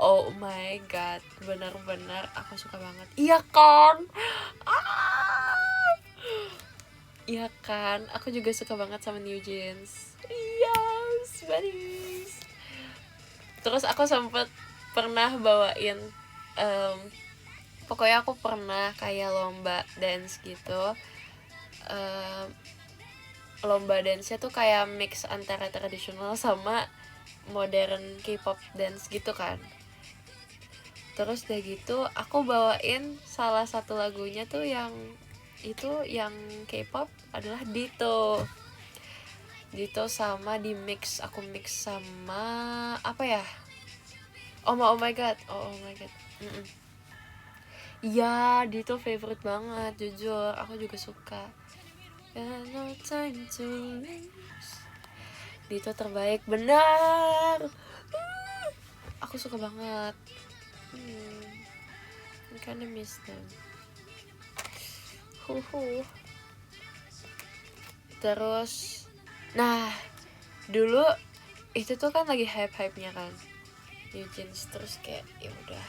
Oh my god, bener-bener aku suka banget. Iya kan? Iya kan? Aku juga suka banget sama New Jeans. Yes, buddies. Terus aku sempet pernah bawain pokoknya aku pernah kayak lomba dance gitu. Lomba dance-nya tuh kayak mix antara tradisional sama modern K-pop dance gitu kan. Terus udah gitu aku bawain salah satu lagunya tuh yang K-pop adalah Ditto sama aku mix sama apa ya, oh my god. Iya, Ditto favorite banget jujur, aku juga suka. No time to lose. Ditto terbaik, benar. Aku suka banget. Kinda miss them. Terus, nah dulu itu tuh kan lagi hype-hypenya kan New Jeans, terus kayak ya udah.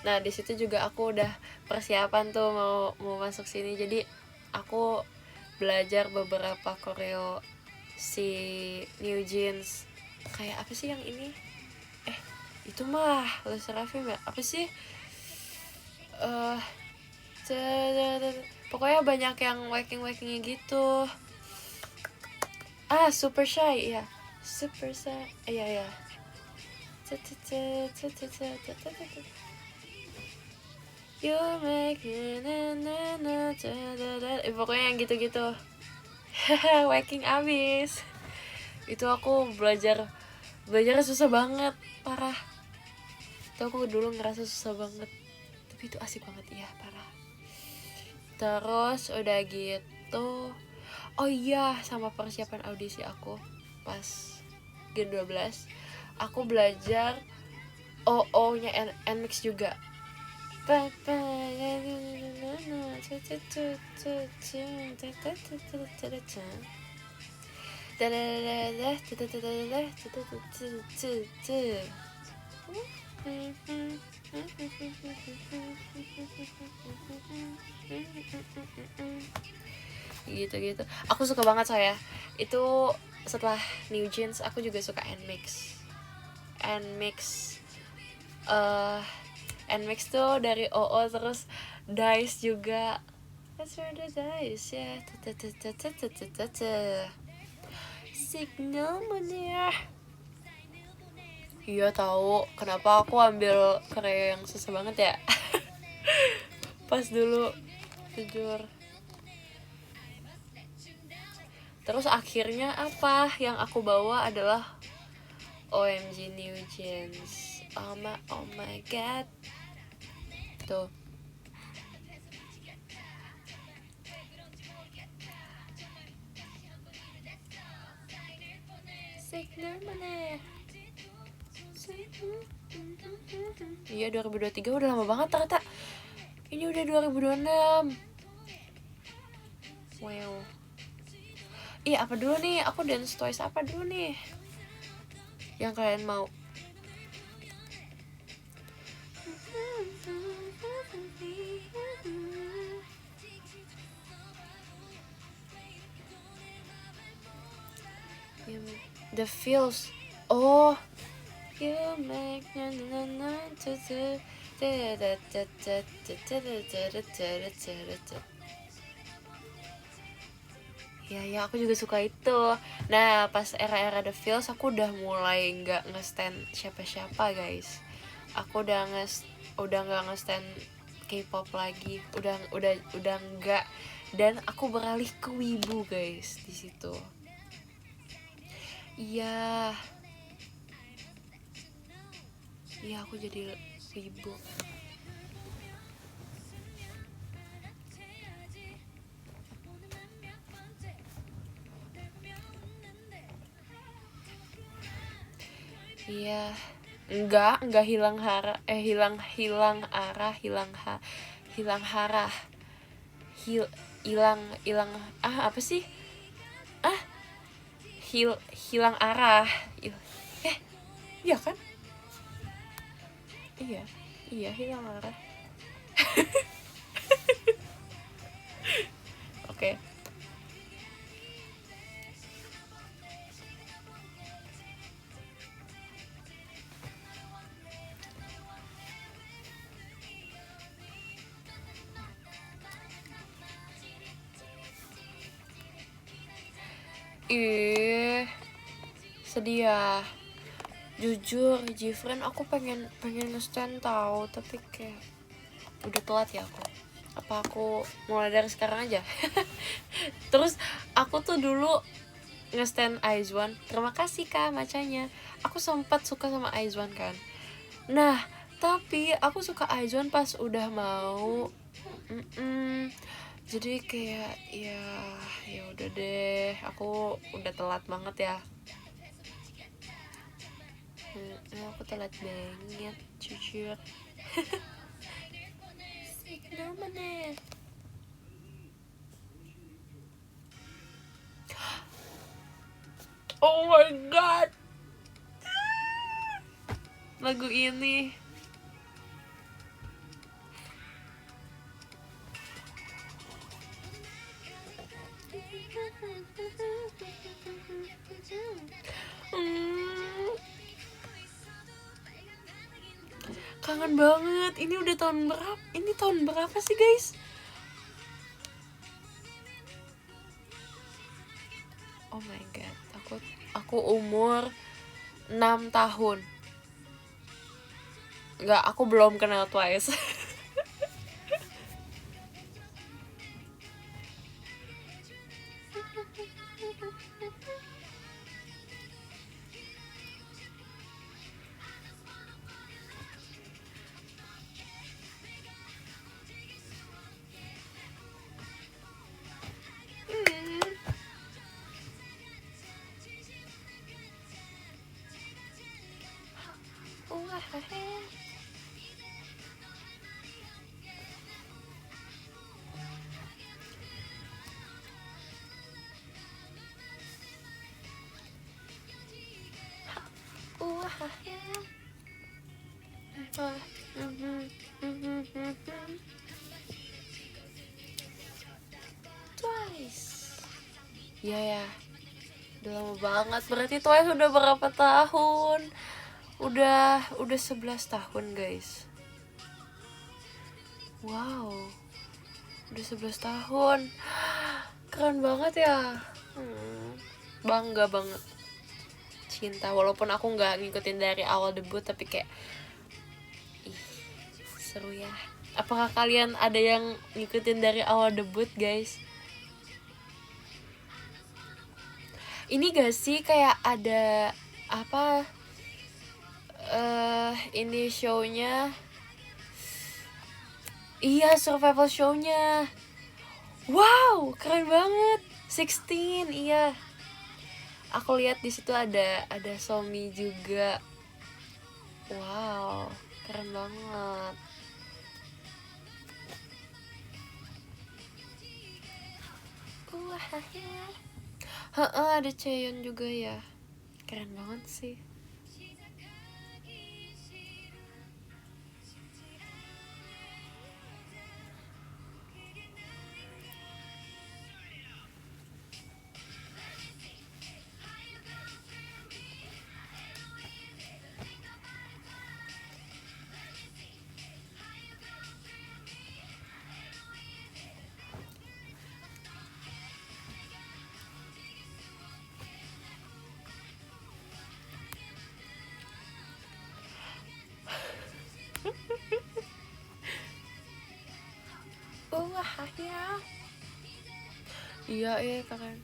Nah di situ juga aku udah persiapan tuh mau masuk sini, jadi aku belajar beberapa koreo si New Jeans. Kayak apa sih yang ini? Itu mah Le Sserafim ya? Apa sih? Pokoknya banyak yang waking-wakingnya gitu. Super Shy ya. Super Shy. Iya ya. You make pokoknya yang gitu-gitu. Waking abis. Itu aku belajar susah banget, parah. Itu aku dulu ngerasa susah banget, tapi itu asik banget ya, parah. Terus udah gitu, oh iya, sama persiapan audisi aku pas Gen 12 aku belajar OO nya NMIX juga. Gitu aku suka banget saya itu. Setelah New Jeans aku juga suka NMIX. NMIX tuh dari OO, terus Dice juga. Let's run the dice ya. Signal Monia. Iya tahu kenapa aku ambil karya yang susah banget ya. Pas dulu, jujur. Terus akhirnya apa yang aku bawa adalah OMG New Jeans. Oh my god. Tuh. Signal mana? Iya 2023 udah lama banget ternyata. Ini udah 2026. Wow. Apa dulu nih? Aku dance twice apa dulu nih yang kalian mau? The Feels. Oh, you make ya aku juga suka itu. Nah pas era The Feels aku udah mulai nggak nge-stan siapa-siapa guys. Aku udah nggak nge-stan K-pop lagi, udah nggak, dan aku beralih ke wibu guys di situ. Iya aku jadi wibu. Iya, enggak hilang arah, hilang arah, hilang apa sih? Hilang arah. Iya kan? Iya hilang arah. Oke. Sedih ya. Jujur, Jifren aku pengen nge-stan tahu, tapi kayak udah telat ya aku. Apa aku mulai dari sekarang aja? Terus aku tuh dulu nge-stan Aizwan. Terima kasih Kak macanya. Aku sempat suka sama Aizwan kan. Nah, tapi aku suka Aizwan pas udah mau jadi kayak ya udah deh, aku udah telat banget ya. Aku telat banget, jujur. Signal mana? Oh my god, lagu ini. Kangen banget. Ini udah tahun berapa? Ini tahun berapa sih guys? Oh my god, aku umur 6 tahun. Enggak, aku belum kenal Twice. Twice. Iya ya. Udah lama banget. Berarti Twice udah berapa tahun? Udah 11 tahun, guys. Wow. Udah 11 tahun. Keren banget ya. Bangga banget. Cinta, walaupun aku nggak ngikutin dari awal debut, tapi kayak seru ya. Apakah kalian ada yang ngikutin dari awal debut, guys? Ini gak sih kayak ada apa? Ini show-nya. Iya, survival show-nya. Wow, keren banget. 16, iya. Aku lihat di situ ada Somi juga. Wow, keren banget. Ada Chaeyoung juga ya. Keren banget sih. Ya. Iya, keren.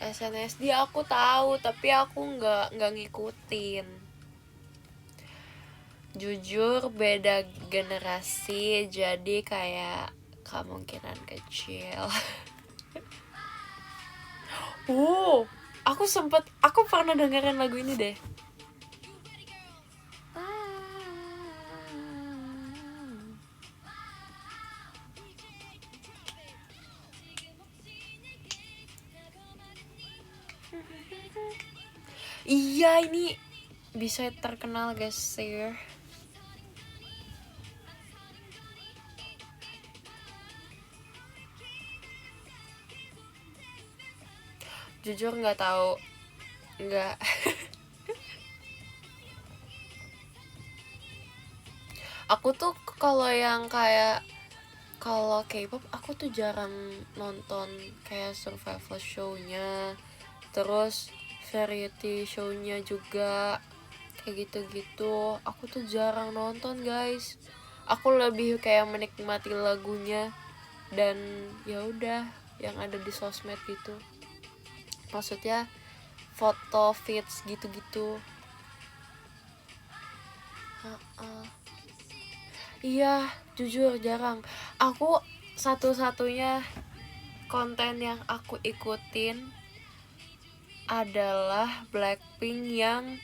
SNSD aku tahu, tapi aku nggak ngikutin. Jujur beda generasi, jadi kayak kemungkinan kecil. Aku pernah dengerin lagu ini deh. Iya, ini bisa terkenal guys sih. Jujur nggak tahu, nggak. Aku tuh kalau yang kayak kalau K-pop aku tuh jarang nonton kayak survival show-nya, terus variety show-nya juga kayak gitu-gitu. Aku tuh jarang nonton guys. Aku lebih kayak menikmati lagunya dan ya udah yang ada di sosmed gitu. Maksudnya foto feeds gitu-gitu. Iya, jujur jarang. Aku satu-satunya konten yang aku ikutin adalah Blackpink yang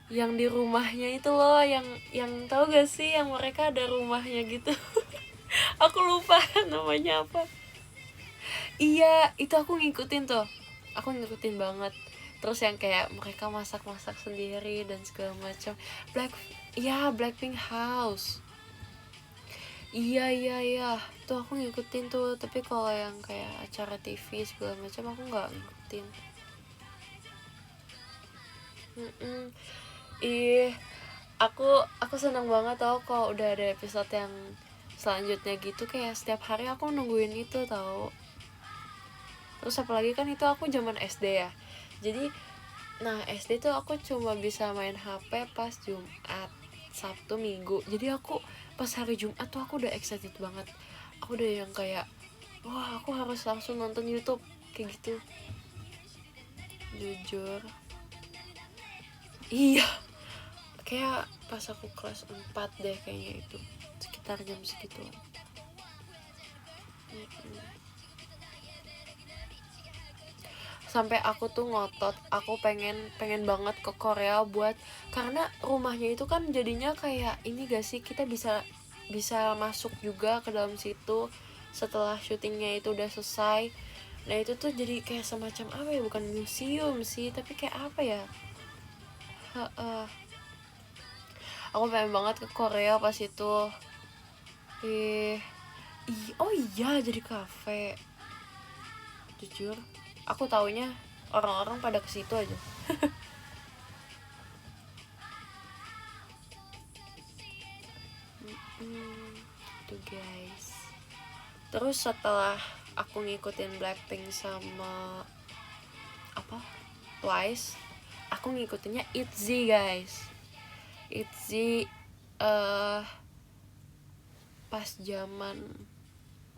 yang di rumahnya itu loh, yang tahu gak sih yang mereka ada rumahnya gitu. Aku lupa namanya apa. Iya, itu aku ngikutin tuh. Aku ngikutin banget. Terus yang kayak mereka masak-masak sendiri dan segala macam. Iya, Blackpink House. Iya, iya, iya. Tuh aku ngikutin tuh. Tapi kalau yang kayak acara TV segala macam aku nggak ngikutin. Mm-mm. Ih, aku seneng banget tau kalau udah ada episode yang selanjutnya gitu, kayak setiap hari aku nungguin itu tau. Terus apalagi kan itu aku zaman SD ya, jadi nah SD tuh aku cuma bisa main HP pas Jumat, Sabtu, Minggu. Jadi aku pas hari Jumat tuh aku udah excited banget, aku udah yang kayak wah aku harus langsung nonton YouTube kayak gitu, jujur. Iya, kayak pas aku kelas 4 deh kayaknya itu, sekitar jam segitu. Sampai aku tuh ngotot, aku pengen pengen banget ke Korea buat, karena rumahnya itu kan jadinya kayak ini gak sih, kita bisa bisa masuk juga ke dalam situ setelah syutingnya itu udah selesai. Nah itu tuh jadi kayak semacam apa ya, bukan museum sih tapi kayak apa ya. Aku pengen banget ke Korea pas itu. eh oh iya, jadi kafe. Jujur aku taunya orang-orang pada ke situ aja. Tuh guys, terus setelah aku ngikutin Blackpink sama apa Twice, aku ngikutinnya ITZY guys. ITZY uh, pas zaman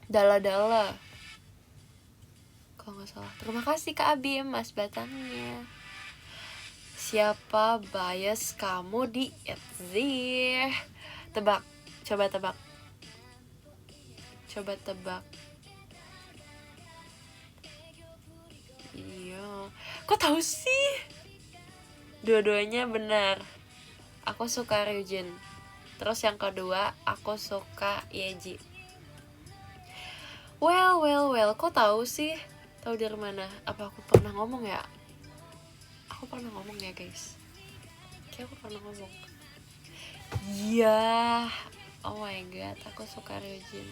Dala-Dala kalau nggak salah. Terima kasih Kak Abim mas batangnya. Siapa bias kamu di ITZY? Tebak, coba tebak, coba tebak. Iya, kok tahu sih? Dua-duanya benar. Aku suka Ryujin. Terus yang kedua aku suka Yeji. Well, kok tahu sih? Tahu dari mana? Apa aku pernah ngomong ya? Aku pernah ngomong ya guys. Kayak aku pernah ngomong. Iya. Oh my god, aku suka Ryujin.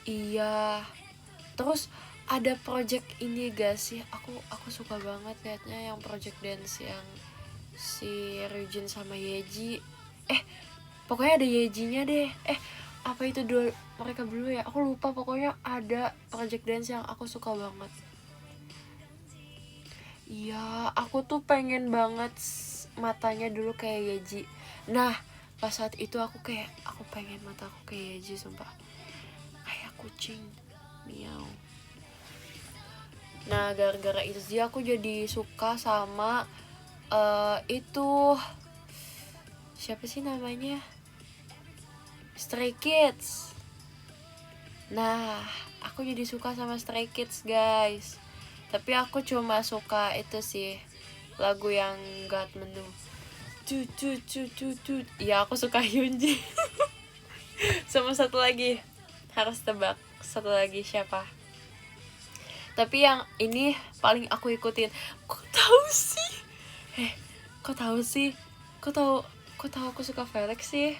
Iya. Terus ada project ini gak sih? Aku suka banget liatnya yang project dance yang si Ryujin sama Yeji. Pokoknya ada Yejinya deh. Apa itu dua mereka dulu ya? Aku lupa, pokoknya ada project dance yang aku suka banget. Iya, aku tuh pengen banget matanya dulu kayak Yeji. Nah, pas saat itu aku pengen mata aku kayak Yeji, sumpah. Kayak kucing. Miau. Nah, gara-gara itu sih aku jadi suka sama itu siapa sih namanya? Stray Kids. Nah, aku jadi suka sama Stray Kids, guys. Tapi aku cuma suka itu sih, lagu yang God Menu. Ya, aku suka Hyunjin. Sama satu lagi, harus tebak satu lagi siapa. Tapi yang ini paling aku ikutin. Kok tahu sih? Kok tahu sih? Kok tahu aku suka Felix sih?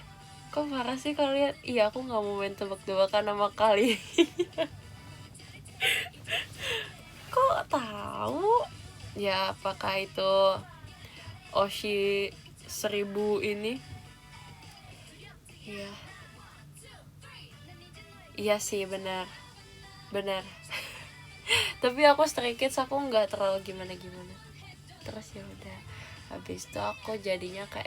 Kok marah sih kalau lihat? Iya, aku nggak mau main tebak-tebakan sama kali. Kok tahu? Ya, apakah itu Oshi 1000 ini? Iya. Iya sih, benar. Tapi aku Stray Kids aku nggak terlalu gimana-gimana. Terus ya udah, habis itu aku jadinya ke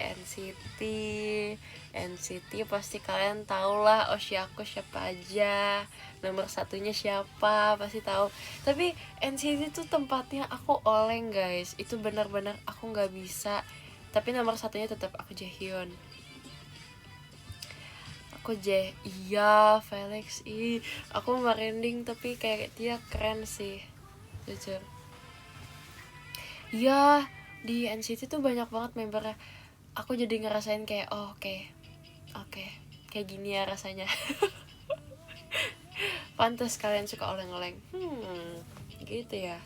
NCT pasti kalian tau lah Oshi aku siapa aja, nomor satunya siapa pasti tahu. Tapi NCT tuh tempatnya aku oleng guys, itu benar-benar aku nggak bisa. Tapi nomor satunya tetap aku Jaehyun. Iya Felix, aku merinding tapi kayak dia keren sih, jujur. Iya, di NCT tuh banyak banget membernya. Aku jadi ngerasain kayak oke, kayak gini ya rasanya. Pantas kalian suka oleng-oleng. Gitu ya.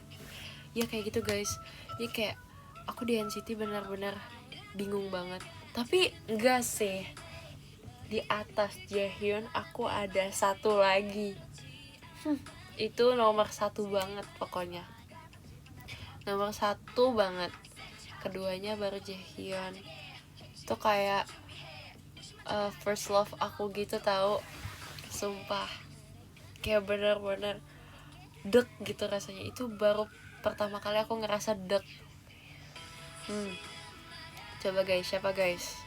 Ya kayak gitu guys. Jadi kayak aku di NCT benar-benar bingung banget. Tapi enggak sih. Di atas Jaehyun aku ada satu lagi. Itu nomor 1 banget pokoknya. Nomor 1 banget. Keduanya baru Jaehyun. Itu kayak first love aku gitu tahu. Sumpah. Kayak bener-bener dek gitu rasanya. Itu baru pertama kali aku ngerasa dek. Coba guys, siapa guys?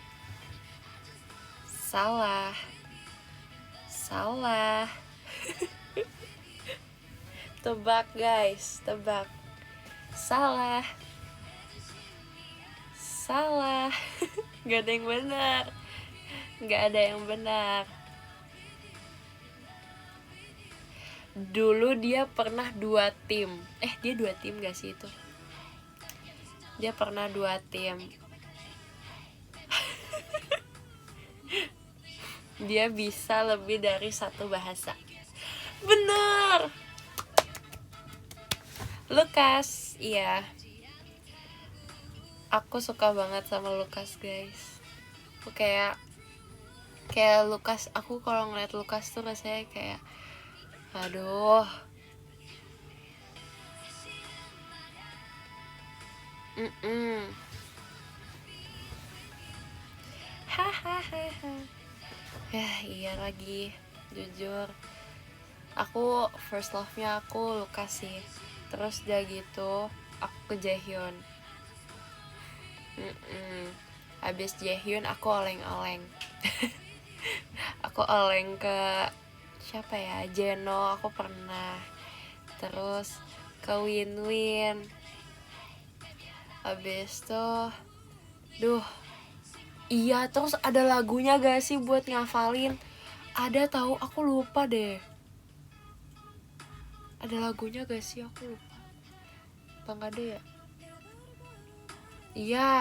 Salah. Tebak guys, tebak. Salah. Gak ada yang benar. Dulu dia pernah 2 tim. Dia 2 tim gak sih itu? Dia pernah 2 tim. Dia bisa lebih dari 1 bahasa. Bener. Lukas, iya. Aku suka banget sama Lukas guys. Aku kayak Lukas, aku kalau ngeliat Lukas tuh rasanya kayak aduh. Hahaha. Ya iya lagi, jujur. Aku first love-nya aku Lukas sih. Terus udah gitu aku ke Jaehyun. Habis Jaehyun aku oleng-oleng. Aku oleng ke siapa ya? Jeno aku pernah. Terus ke Winwin. Habis tuh iya, terus ada lagunya gak sih buat ngafalin? Ada tahu, aku lupa deh. Ada lagunya gak sih, aku lupa. Apa gak ada ya? Iya.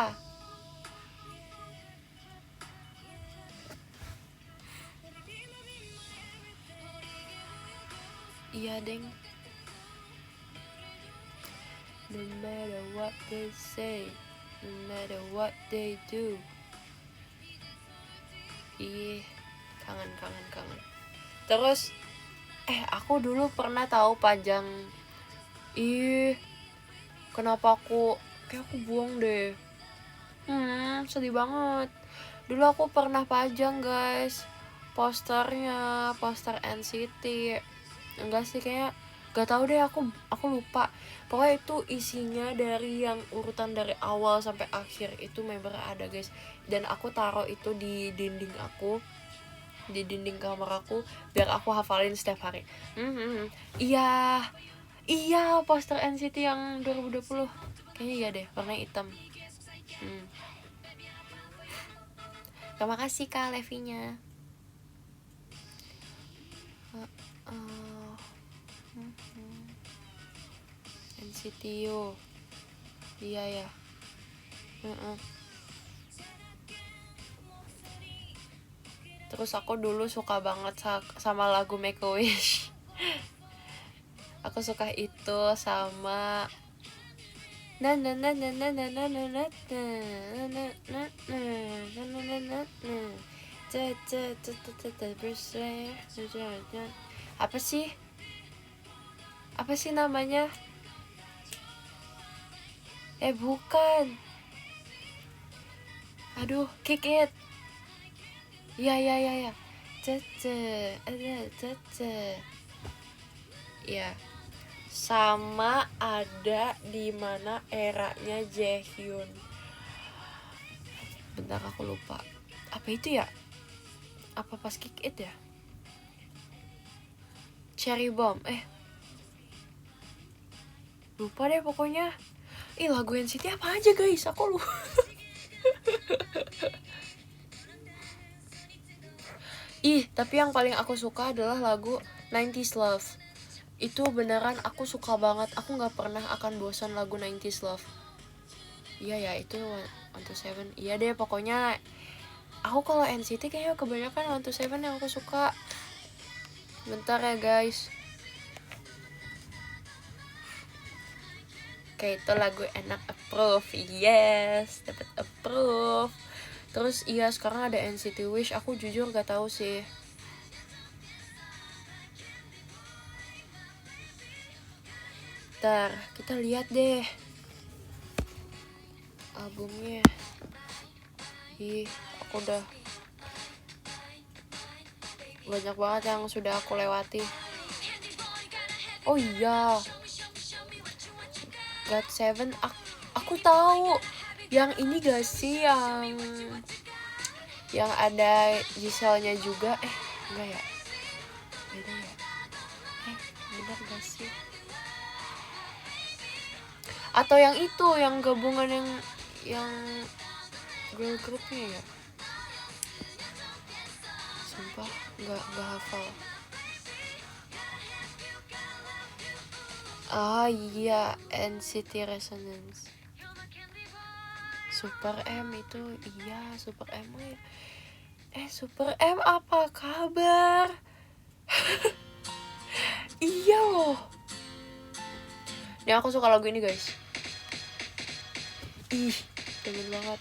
Iya deng. No matter what they say, no matter what they do. Ih, kangen. Terus aku dulu pernah tahu Pajang. Kenapa aku buang deh. Sedih banget. Dulu aku pernah pajang guys posternya, poster NCT. Enggak sih, kayak gak tahu deh, aku lupa. Pokoknya itu isinya dari yang urutan dari awal sampai akhir itu member ada guys. Dan aku taruh itu di dinding aku, di dinding kamar aku, biar aku hafalin setiap hari. Iya poster NCT yang 2020 kayaknya iya deh, warna hitam. Terima kasih Kak Levinya. NCTU. Iya ya. Terus aku dulu suka banget sama lagu Make a Wish. Aku suka itu sama apa sih namanya? Bukan. Aduh, Kick It. Ya. Ya. Sama ada di mana eranya Jaehyun. Bentar, aku lupa. Apa itu ya? Apa pas Kick It ya? Cherry Bomb. Lupa deh pokoknya. Lagu NCT apa aja guys? Aku lupa. Tapi yang paling aku suka adalah lagu 90s Love. Itu beneran aku suka banget. Aku nggak pernah akan bosan lagu 90s Love. Iya ya, itu 127. Iya deh, pokoknya aku kalau NCT kayaknya kebanyakan 127 yang aku suka. Bentar ya guys. Oke, itu lagu enak, approve. Yes, dapat approve. Terus iya, sekarang ada NCT Wish. Aku jujur gak tahu sih. Ntar kita lihat deh albumnya. Ih, aku udah banyak banget yang sudah aku lewati. Oh iya, GOT7 aku tahu. Yang ini gak sih yang ada Giselle-nya juga? Enggak ya? Beda ya? Bener gak sih? Atau yang itu, yang gabungan yang girl groupnya ya? Sumpah nggak hafal. Ah iya, NCT Resonance. Super M itu, iya Super M ya. Super M apa kabar? Iya loh. Ini aku suka lagu ini guys. Ih, demen banget.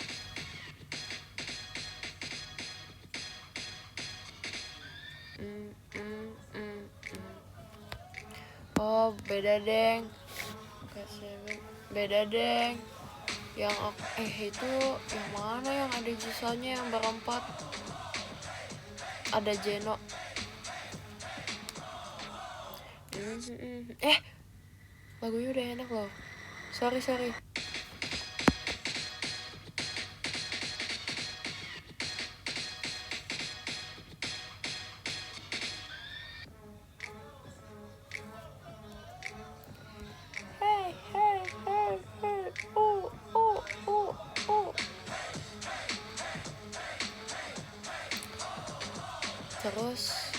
Oh beda deng. Beda deng. Yang itu yang mana yang ada Jisanya yang berempat? Ada Jeno. Lagunya udah enak loh. Sorry. Hey. Terus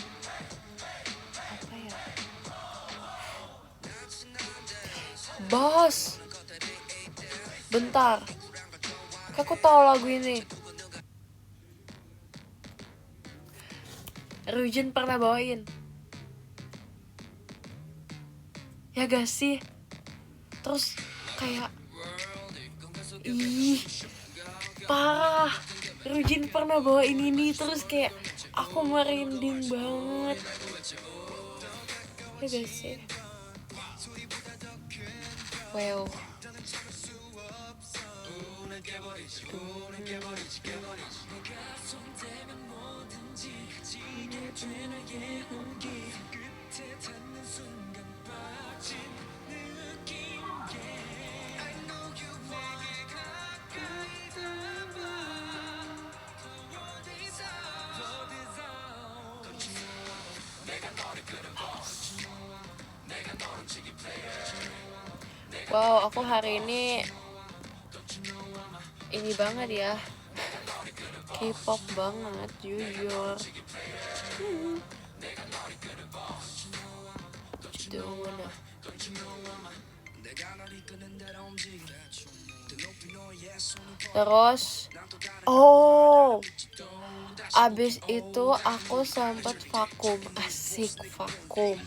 apa ya? Bos. Bentar. Aku tahu lagu ini. Rujin pernah bawain. Ya gak sih? Terus kayak ih, parah. Rujin pernah bawain ini terus kayak aku merinding banget. Ya gak sih? Wow. Wow, aku hari ini banget ya, K-pop banget, jujur. Terus, abis itu aku sempet vakum, asik vakum.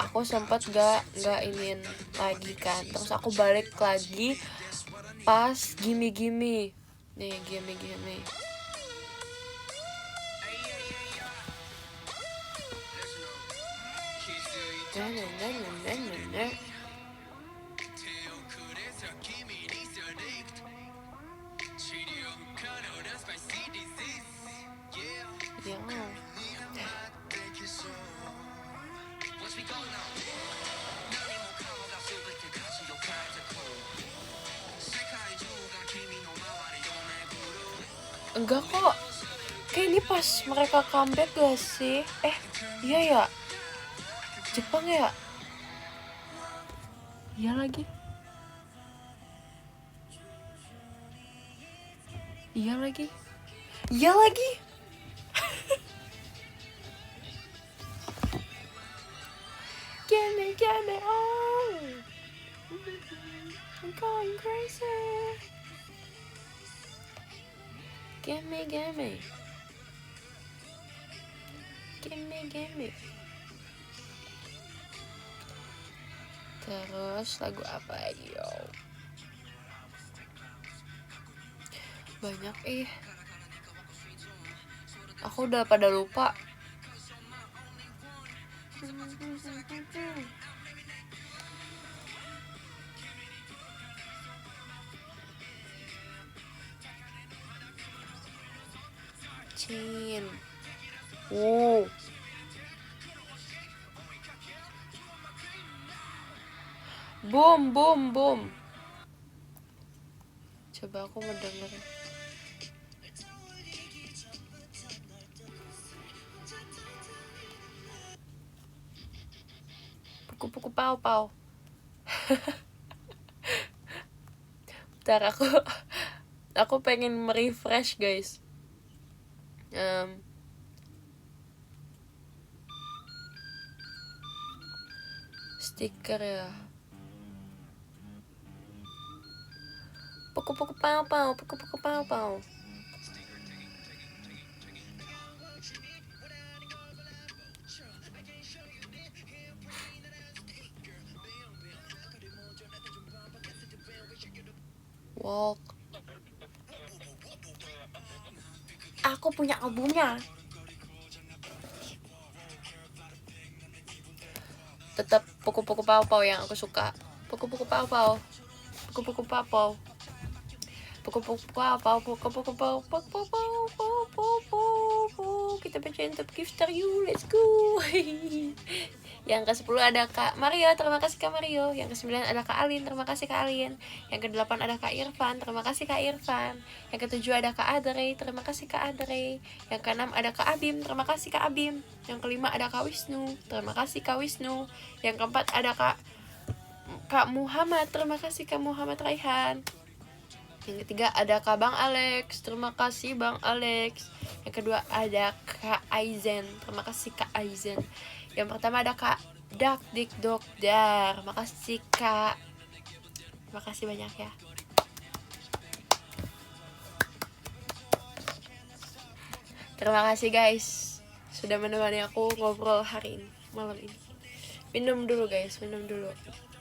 Aku sempet gak ingin lagi kan, terus aku balik lagi pas Gimme Gimme. Nih, Gimme Gimme. Enggak kok, kayak ini pas mereka comeback gak sih? Iya ya, Jepang ya? Iya lagi. Give get me on. I'm going crazy. Give me. Terus lagu apa lagi yo? Banyak aku udah pada lupa. Cin. Boom. Coba aku mau denger. Puku pau. Bentar, aku pengen merefresh guys. Stiker ya. Puku pau. Walk. Aku punya albumnya. Tetap puku pau yang aku suka. Puku pau. Kita bacain top gifter you, let's go. Yang ke-10 ada Kak Mario, terima kasih Kak Mario. Yang ke-9 ada Kak Alin, terima kasih Kak Alin. Yang ke-8 ada Kak Irfan, terima kasih Kak Irfan. Yang ke-7 ada Kak Adre, terima kasih Kak Adre. Yang ke-6 ada Kak Abim, terima kasih Kak Abim. Yang ke-5 ada Kak Wisnu, terima kasih Kak Wisnu. Yang ke-4 ada Kak Muhammad, terima kasih Kak Muhammad Raihan. Yang ketiga ada Kak Bang Alex, terima kasih Bang Alex. Yang kedua ada Kak Aizen, terima kasih Kak Aizen. Yang pertama ada Kak Dak Dik Dokdar, makasih Kak. Terima kasih banyak ya. Terima kasih guys sudah menemani aku ngobrol hari ini, malam ini. Minum dulu guys, minum dulu.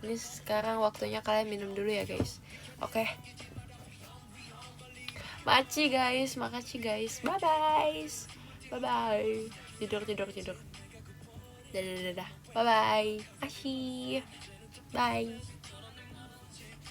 Ini sekarang waktunya kalian minum dulu ya guys. Oke. Makasih guys. Bye bye. Tidur. Dadah. Bye bye. Asyik. Bye.